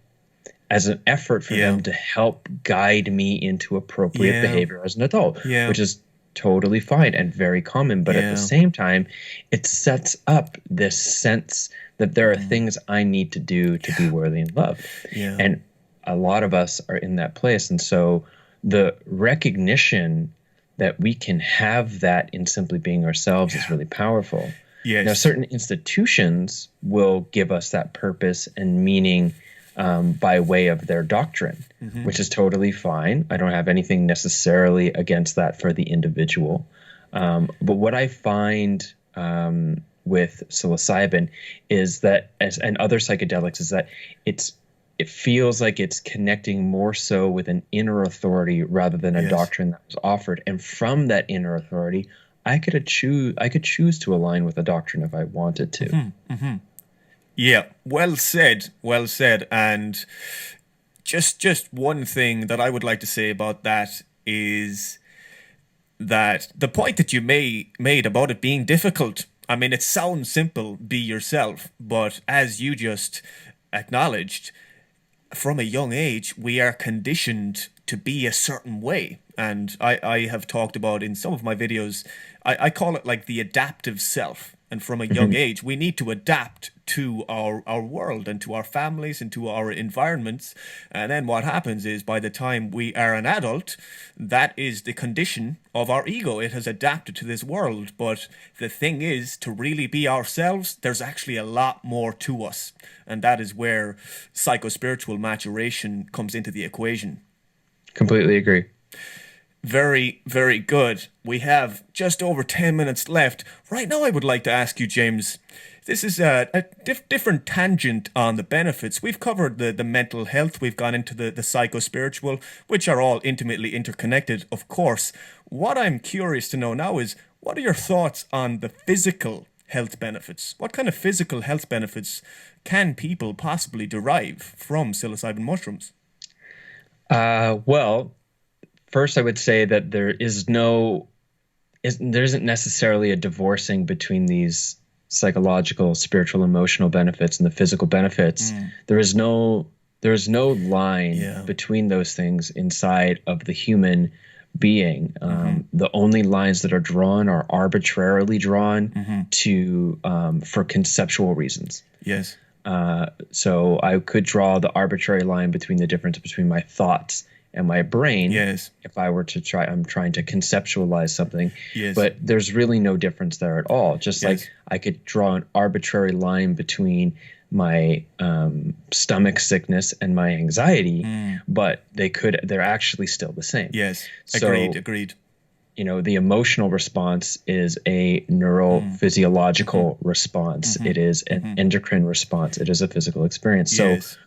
as an effort for them to help guide me into appropriate behavior as an adult, which is totally fine and very common. But at the same time, it sets up this sense that there are things I need to do to be worthy and loved. Yeah. And a lot of us are in that place. And so the recognition that we can have that in simply being ourselves is really powerful. Yes. Now, certain institutions will give us that purpose and meaning by way of their doctrine, which is totally fine. I don't have anything necessarily against that for the individual. But what I find with psilocybin is that, and other psychedelics, is that it feels like it's connecting more so with an inner authority rather than a doctrine that was offered. And from that inner authority, I could choose to align with a doctrine if I wanted to. Yeah, well said, well said. And just one thing that I would like to say about that is that the point that you made about it being difficult, I mean, it sounds simple, be yourself, but as you just acknowledged, from a young age, we are conditioned to be a certain way. And I have talked about in some of my videos, I call it like the adaptive self. And from a young Mhm. age, we need to adapt to our world and to our families and to our environments. And then what happens is by the time we are an adult, that is the condition of our ego. It has adapted to this world. But the thing is, to really be ourselves, there's actually a lot more to us. And that is where psychospiritual maturation comes into the equation. Completely agree. Very, very good. We have just over 10 minutes left. Right now, I would like to ask you, James. This is a different tangent on the benefits. We've covered the mental health, we've gone into the psycho-spiritual, which are all intimately interconnected, of course. What I'm curious to know now is what are your thoughts on the physical health benefits? What kind of physical health benefits can people possibly derive from psilocybin mushrooms? Well, first I would say that there isn't necessarily a divorcing between these psychological, spiritual, emotional benefits and the physical benefits. There is no line Yeah. between those things inside of the human being. The only lines that are drawn are arbitrarily drawn to for conceptual reasons. Yes. So I could draw the arbitrary line between the difference between my thoughts and my brain. Yes. If I were to I'm trying to conceptualize something, Yes. but there's really no difference there at all. Just Yes. like I could draw an arbitrary line between my stomach sickness and my anxiety, but they're actually still the same. Yes. So, Agreed. The emotional response is a neurophysiological response. It is an endocrine response. It is a physical experience. Yes. So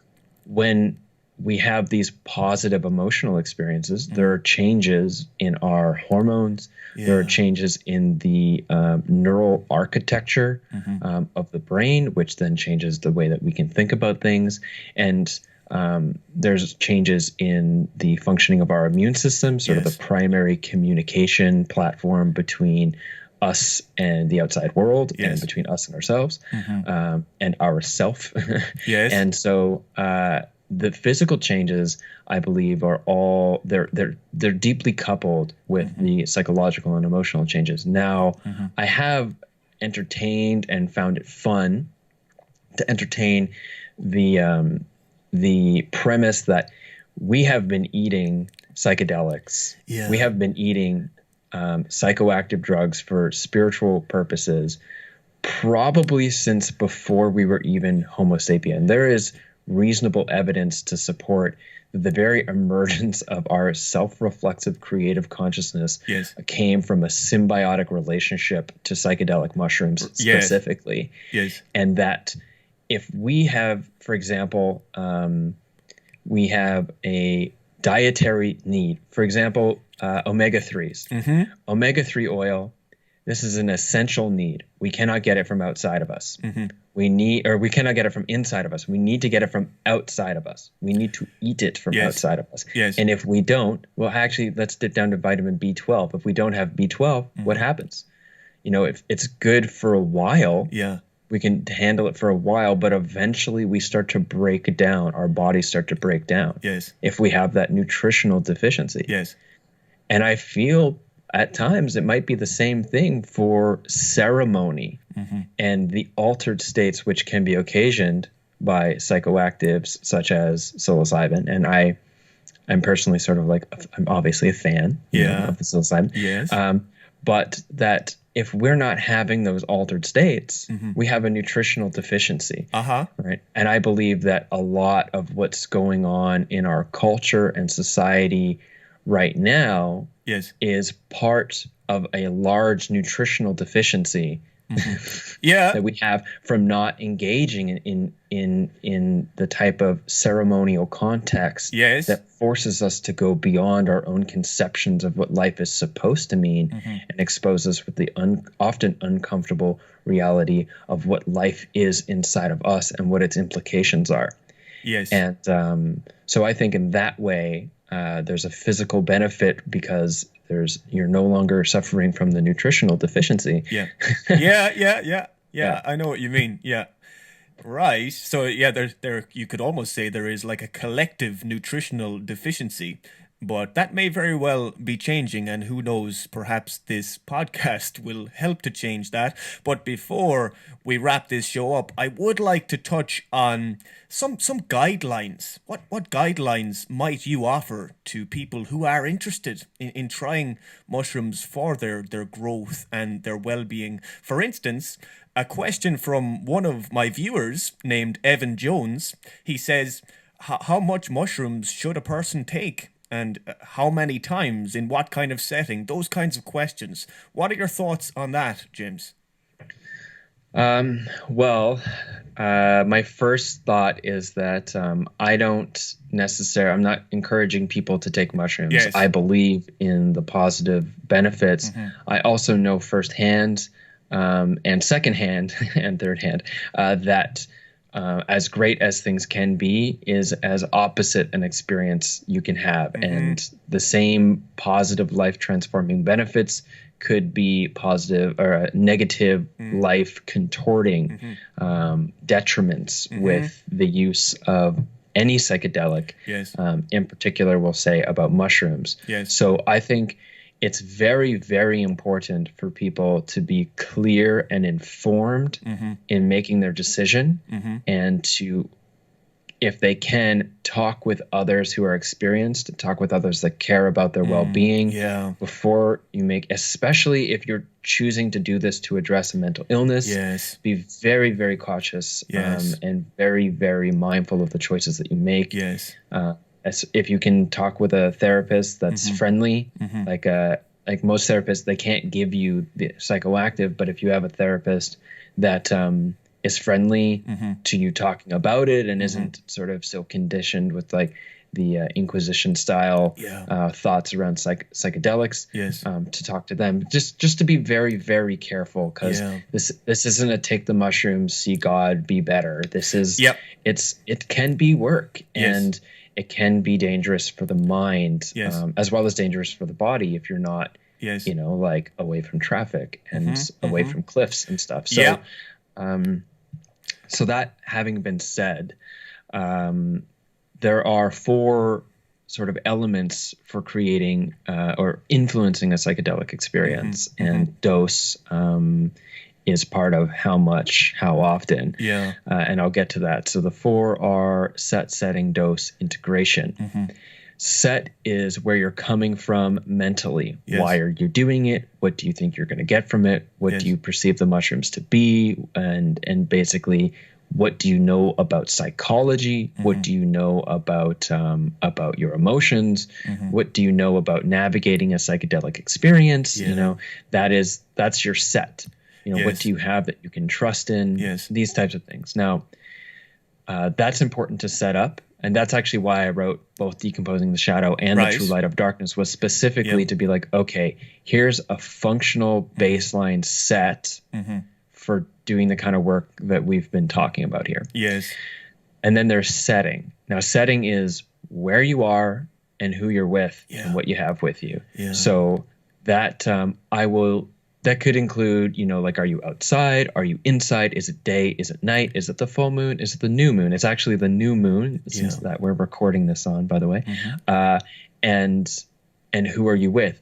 when we have these positive emotional experiences, there are changes in our hormones. There are changes in the neural architecture of the brain, which then changes the way that we can think about things. And there's changes in the functioning of our immune system, sort of the primary communication platform between us and the outside world, and between us and ourselves, and ourself. Yes. And so the physical changes, I believe, are all they're deeply coupled with the psychological and emotional changes. Now, I have entertained and found it fun to entertain the premise that we have been eating psychedelics. Yeah. We have been eating psychoactive drugs for spiritual purposes probably since before we were even Homo sapien. There is reasonable evidence to support the very emergence of our self-reflexive creative consciousness came from a symbiotic relationship to psychedelic mushrooms specifically. Yes. And that if we have, for example, we have a dietary need, for example, omega-3s. Omega-3 oil, this is an essential need. We cannot get it from outside of us. We cannot get it from inside of us. We need to get it from outside of us. We need to eat it from outside of us. Yes. And if we don't, well, actually, let's dip down to vitamin B12. If we don't have B12, what happens? If it's good for a while, we can handle it for a while, but eventually we start to break down. Our bodies start to break down. Yes. If we have that nutritional deficiency. Yes. And I feel at times it might be the same thing for ceremony and the altered states which can be occasioned by psychoactives such as psilocybin. And I'm personally sort of I'm obviously a fan of the psilocybin. Yes. But that if we're not having those altered states, we have a nutritional deficiency. Right. And I believe that a lot of what's going on in our culture and society right now is part of a large nutritional deficiency that we have from not engaging in the type of ceremonial context that forces us to go beyond our own conceptions of what life is supposed to mean and expose us with the often uncomfortable reality of what life is inside of us and what its implications are. Yes. And so I think in that way, there's a physical benefit because you're no longer suffering from the nutritional deficiency. Yeah. I know what you mean. Yeah. Right. So yeah, there you could almost say there is like a collective nutritional deficiency, but that may very well be changing, and who knows, perhaps this podcast will help to change that. But before we wrap this show up, I would like to touch on some guidelines. What guidelines might you offer to people who are interested in trying mushrooms for their growth and their well-being? For instance, a question from one of my viewers named Evan Jones. He says, How much mushrooms should a person take? And how many times? In what kind of setting? Those kinds of questions. What are your thoughts on that, James? Well, my first thought is that I'm not encouraging people to take mushrooms. Yes. I believe in the positive benefits. I also know firsthand and secondhand and third hand that as great as things can be is as opposite an experience you can have. And the same positive life transforming benefits could be positive or negative life contorting detriments with the use of any psychedelic. Yes. In particular, we'll say about mushrooms. Yes. So I think it's very, very important for people to be clear and informed in making their decision and to, if they can, talk with others who are experienced, talk with others that care about their well-being before you make, especially if you're choosing to do this to address a mental illness. Yes. Be very, very cautious and very, very mindful of the choices that you make. Yes. If you can talk with a therapist that's friendly, like most therapists, they can't give you the psychoactive, but if you have a therapist that is friendly to you talking about it and isn't sort of so conditioned with like the Inquisition style thoughts around psychedelics, to talk to them, just to be very, very careful, because this isn't a take the mushrooms, see God, be better. This is it can be work and it can be dangerous for the mind, as well as dangerous for the body if you're not, like away from traffic and away from cliffs and stuff. So, so that having been said, there are 4 sort of elements for creating or influencing a psychedelic experience, and dose is part of how much, how often. And I'll get to that. So the 4 are set, setting, dose, integration. Set is where you're coming from mentally. Why are you doing it? What do you think you're going to get from it? What do you perceive the mushrooms to be? And basically, what do you know about psychology? What do you know about your emotions? What do you know about navigating a psychedelic experience? That's your set. What do you have that you can trust in? These types of things. Now, that's important to set up. And that's actually why I wrote both Decomposing the Shadow and The True Light of Darkness, was specifically to be like, okay, here's a functional baseline set for doing the kind of work that we've been talking about here. And then there's setting. Now, setting is where you are and who you're with and what you have with you. So that that could include, like, are you outside? Are you inside? Is it day? Is it night? Is it the full moon? Is it the new moon? It's actually the new moon, since that we're recording this on, by the way. And who are you with?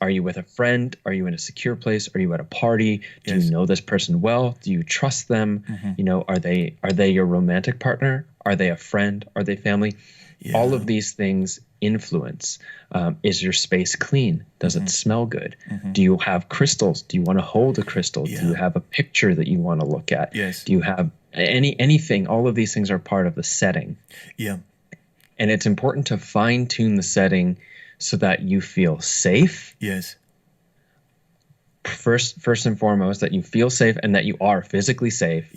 Are you with a friend? Are you in a secure place? Are you at a party? Do you know this person well? Do you trust them? Are they your romantic partner? Are they a friend? Are they family? All of these things influence. Is your space clean? Does it smell good? Do you have crystals? Do you want to hold a crystal? Do you have a picture that you want to look at? Do you have anything? All of these things are part of the setting. And it's important to fine tune the setting so that you feel safe. First and foremost, that you feel safe and that you are physically safe.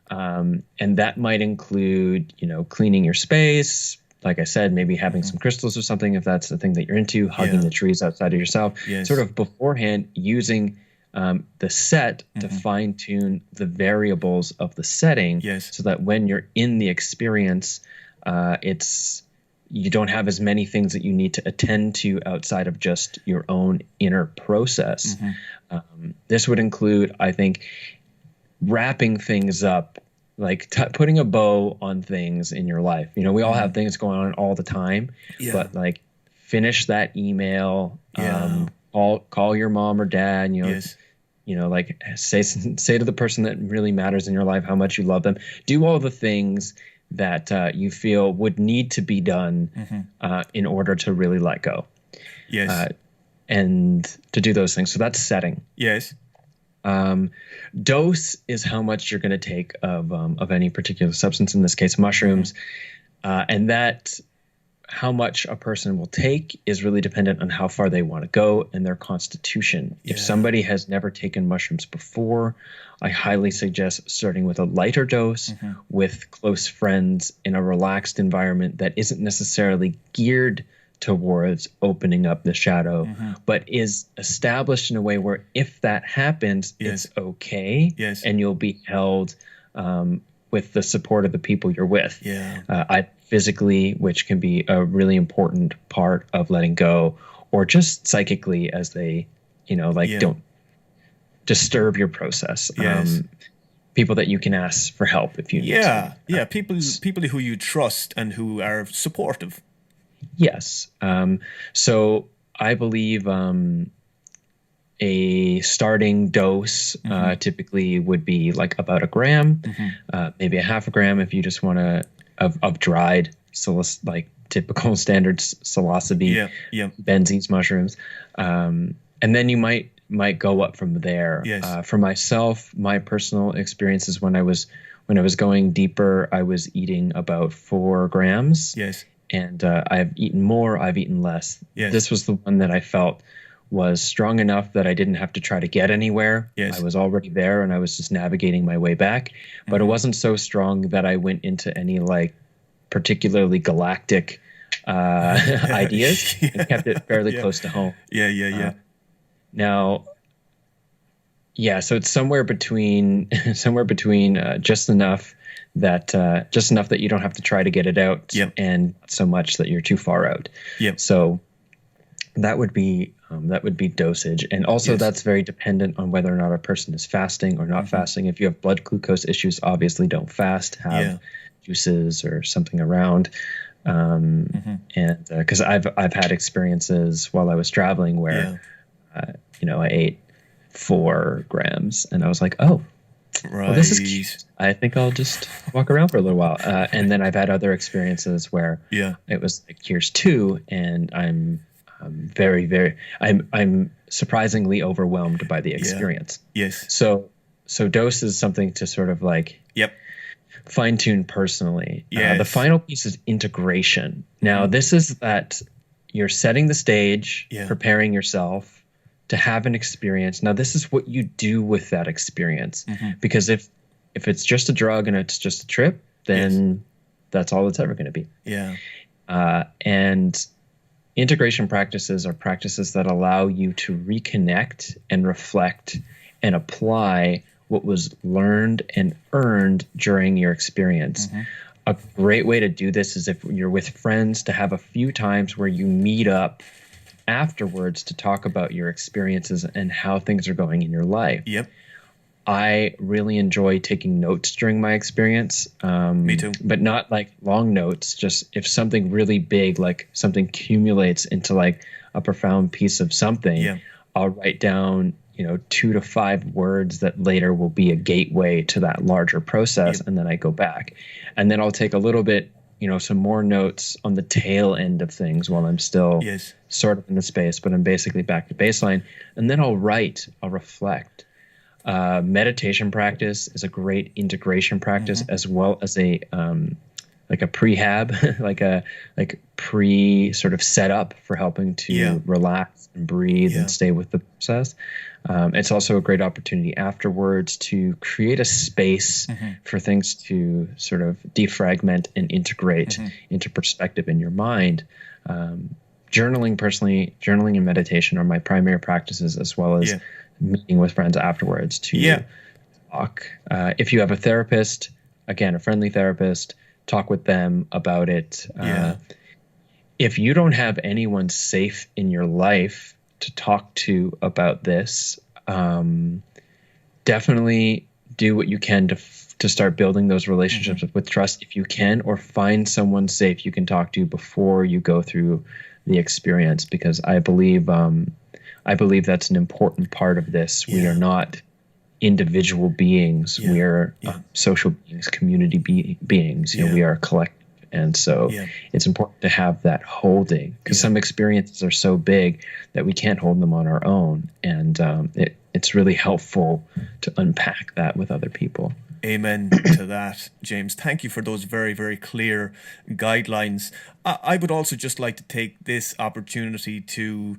And that might include, cleaning your space. Like I said, maybe having some crystals or something, if that's the thing that you're into, hugging the trees outside of yourself, sort of beforehand using the set to fine tune the variables of the setting, so that when you're in the experience, you don't have as many things that you need to attend to outside of just your own inner process. This would include, I think, wrapping things up like putting a bow on things in your life. You know, we all have things going on all the time, Yeah. but like finish that email, Yeah. call your mom or dad, Yes. like say to the person that really matters in your life how much you love them. Do all the things that you feel would need to be done in order to really let go. Yes. And to do those things. So that's setting. Yes. Dose is how much you're going to take of any particular substance, in this case, mushrooms. And that how much a person will take is really dependent on how far they want to go and their constitution. Yeah. If somebody has never taken mushrooms before, I highly suggest starting with a lighter dose with close friends in a relaxed environment that isn't necessarily geared towards opening up the shadow, but is established in a way where if that happens, it's okay. Yes. And you'll be held with the support of the people you're with. Yeah. Physically, which can be a really important part of letting go, or just psychically as they, don't disturb your process. Yes. People that you can ask for help if you need to. Yeah. People who you trust and who are supportive. Yes. So I believe a starting dose typically would be like about a gram, maybe a half a gram if you just want to, of dried, like typical standard psilocybe, benzenes mushrooms. And then you might go up from there. Yes. For myself, my personal experiences when I was going deeper, I was eating about 4 grams. Yes. And I've eaten more, I've eaten less. Yes. This was the one that I felt was strong enough that I didn't have to try to get anywhere. Yes. I was already there and I was just navigating my way back. But it wasn't so strong that I went into any like particularly galactic ideas. And kept it fairly close to home. Yeah. Now, so it's somewhere between just enough that you don't have to try to get it out, and so much that you're too far out. So that would be dosage, and also that's very dependent on whether or not a person is fasting or not fasting. If you have blood glucose issues, obviously don't fast. Have juices or something around. And because I've had experiences while I was traveling where I ate 4 grams and I was like, oh. Right. Well, this is cute. I think I'll just walk around for a little while. And then I've had other experiences where it was like, here's 2, and I'm very, very, I'm surprisingly overwhelmed by the experience. Yes. So dose is something to sort of like fine tune personally. The final piece is integration. Now, this is that you're setting the stage, preparing yourself to have an experience. Now, this is what you do with that experience, because if it's just a drug and it's just a trip, then that's all it's ever going to be. And integration practices are practices that allow you to reconnect and reflect and apply what was learned and earned during your experience. A great way to do this is if you're with friends, to have a few times where you meet up afterwards to talk about your experiences and how things are going in your life. I really enjoy taking notes during my experience. Me too. But not like long notes. Just if something really big, like something accumulates into like a profound piece of something, I'll write down, 2 to 5 words that later will be a gateway to that larger process. And then I go back. And then I'll take a little bit, some more notes on the tail end of things while I'm still sort of in the space, but I'm basically back to baseline. And then I'll reflect. Meditation practice is a great integration practice, as well as a like a prehab, like pre sort of setup for helping to relax and breathe and stay with the process. It's also a great opportunity afterwards to create a space for things to sort of defragment and integrate into perspective in your mind. Journaling and meditation are my primary practices, as well as meeting with friends afterwards to talk. If you have a therapist, again, a friendly therapist, talk with them about it. If you don't have anyone safe in your life to talk to about this, definitely do what you can to start building those relationships with trust if you can, or find someone safe you can talk to before you go through the experience, because I believe that's an important part of this. We are not individual beings. We are social beings, community beings. You know, we are collective. And so it's important to have that holding, because some experiences are so big that we can't hold them on our own. And it's really helpful to unpack that with other people. Amen to that, James. Thank you for those very, very clear guidelines. I would also just like to take this opportunity to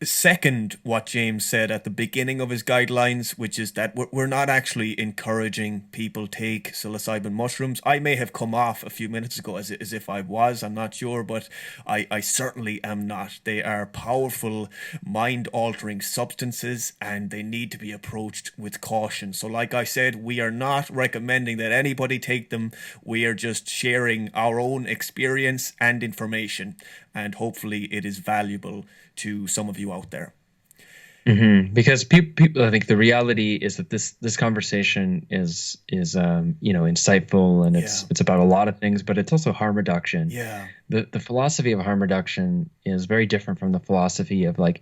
second what James said at the beginning of his guidelines, which is that we're not actually encouraging people take psilocybin mushrooms. I may have come off a few minutes ago as if I was, I'm not sure, but I certainly am not. They are powerful, mind-altering substances, and they need to be approached with caution. So like I said, we are not recommending that anybody take them. We are just sharing our own experience and information, and hopefully it is valuable to some of you out there. Because people, I think the reality is that this conversation is insightful, and it's about a lot of things, but it's also harm reduction. The philosophy of harm reduction is very different from the philosophy of like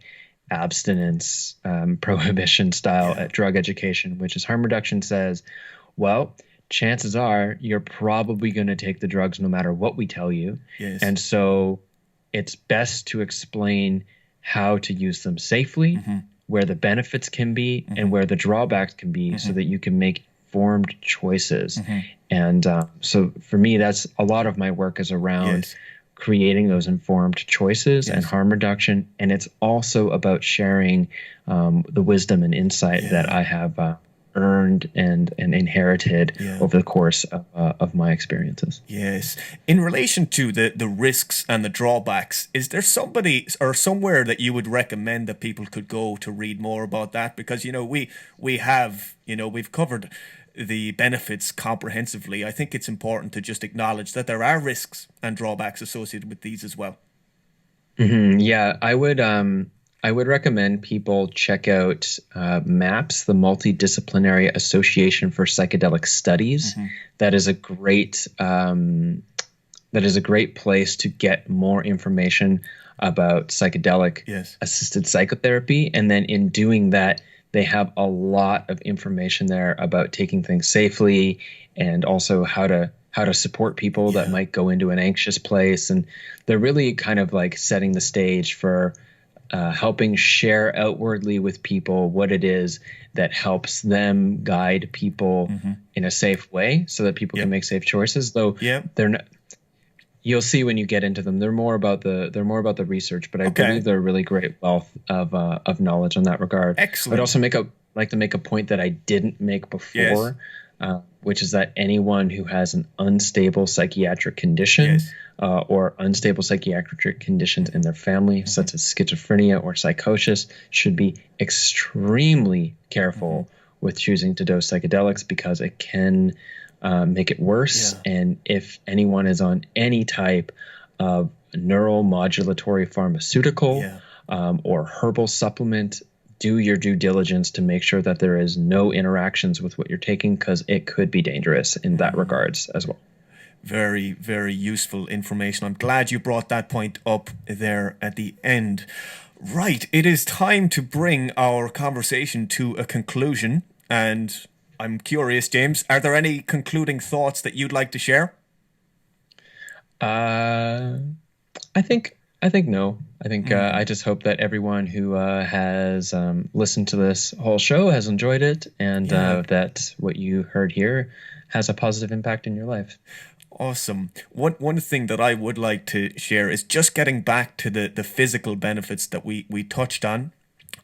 abstinence, prohibition style at drug education, which is harm reduction says, well, chances are you're probably going to take the drugs no matter what we tell you. And so it's best to explain how to use them safely, where the benefits can be, and where the drawbacks can be, so that you can make informed choices. And so for me, that's a lot of my work is around creating those informed choices and harm reduction. And it's also about sharing the wisdom and insight that I have earned and inherited over the course of my experiences. Yes. In relation to the risks and the drawbacks, is there somebody or somewhere that you would recommend that people could go to read more about that? Because, we've covered the benefits comprehensively. I think it's important to just acknowledge that there are risks and drawbacks associated with these as well. Yeah, I would recommend people check out MAPS, the Multidisciplinary Association for Psychedelic Studies. That is a great place to get more information about psychedelic assisted psychotherapy. And then in doing that, they have a lot of information there about taking things safely, and also how to support people that might go into an anxious place. And they're really kind of like setting the stage for helping share outwardly with people what it is that helps them guide people in a safe way, so that people can make safe choices. Though they're not, you'll see when you get into them, they're more about the research, but I believe they're a really great wealth of knowledge in that regard. Excellent. I'd also like to make a point that I didn't make before, which is that anyone who has an unstable psychiatric condition or unstable psychiatric conditions in their family, such as schizophrenia or psychosis, should be extremely careful with choosing to dose psychedelics, because it can make it worse. And if anyone is on any type of neuromodulatory pharmaceutical or herbal supplement, do your due diligence to make sure that there is no interactions with what you're taking, because it could be dangerous in that regards as well. Very, very useful information. I'm glad you brought that point up there at the end. Right, it is time to bring our conversation to a conclusion. And I'm curious, James, are there any concluding thoughts that you'd like to share? I think no. I think I just hope that everyone who has listened to this whole show has enjoyed it, and that what you heard here has a positive impact in your life. Awesome. One thing that I would like to share is just getting back to the physical benefits that we touched on.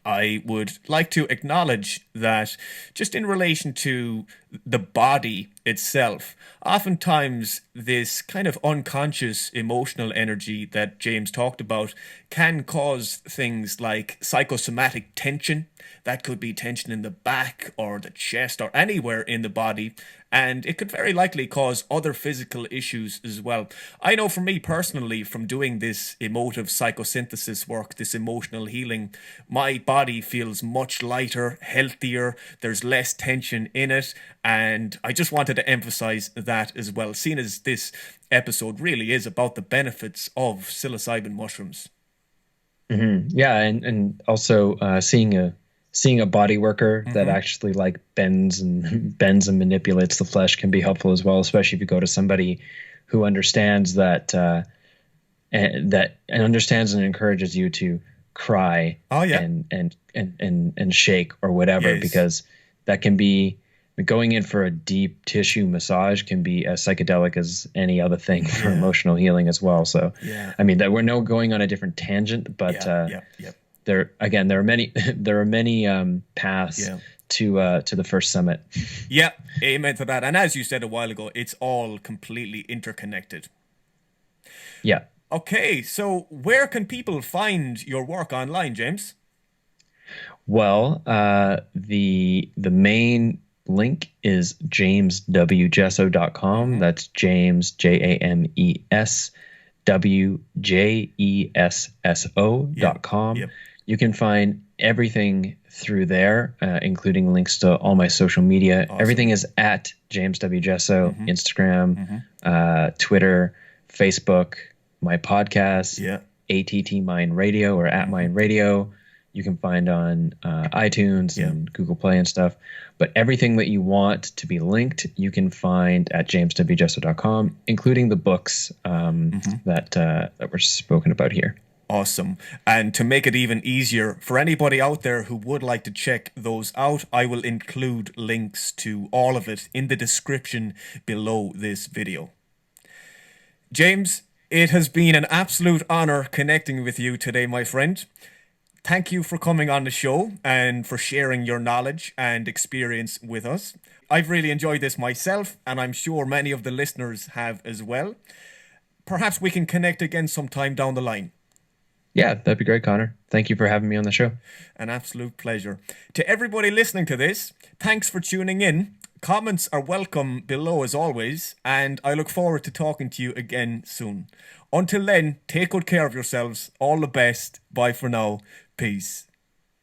I would like to acknowledge that just in relation to the body itself. Oftentimes, this kind of unconscious emotional energy that James talked about can cause things like psychosomatic tension. That could be tension in the back or the chest or anywhere in the body. And it could very likely cause other physical issues as well. I know for me personally, from doing this emotive psychosynthesis work, this emotional healing, my body feels much lighter, healthier. There's less tension in it. And I just wanted to emphasize that as well, seeing as this episode really is about the benefits of psilocybin mushrooms. Yeah, and also seeing a body worker that Mm-hmm. actually like bends and bends and manipulates the flesh can be helpful as well, especially if you go to somebody who understands that and understands and encourages you to cry Oh, yeah. and shake or whatever, Yes. because that can be going in for a deep tissue massage can be as psychedelic as any other thing for Yeah. emotional healing as well. So, Yeah. I mean, that we're no going on a different tangent, but Yeah. Yeah. Yeah. there are many there are many paths Yeah. to the first summit. Yeah. Amen to that. And as you said a while ago, it's all completely interconnected. Yeah. Okay, so where can people find your work online, James? Well, the main link is jameswjesso.com. Mm-hmm. That's James Yep. JamesWjesso.com. Yep. You can find everything through there, including links to all my social media. Awesome. Everything is at James W. Jesso, Mm-hmm. Instagram, Mm-hmm. Twitter, Facebook, my podcast, Yeah. ATT Mind Radio or at Mm-hmm. Mind Radio. You can find on iTunes Yeah. and Google Play and stuff. But everything that you want to be linked, you can find at jameswjesso.com, including the books that were spoken about here. Awesome. And to make it even easier for anybody out there who would like to check those out, I will include links to all of it in the description below this video. James, it has been an absolute honor connecting with you today, my friend. Thank you for coming on the show and for sharing your knowledge and experience with us. I've really enjoyed this myself, and I'm sure many of the listeners have as well. Perhaps we can connect again sometime down the line. Yeah, that'd be great, Connor. Thank you for having me on the show. An absolute pleasure. To everybody listening to this, thanks for tuning in. Comments are welcome below as always, and I look forward to talking to you again soon. Until then, take good care of yourselves. All the best. Bye for now. Peace.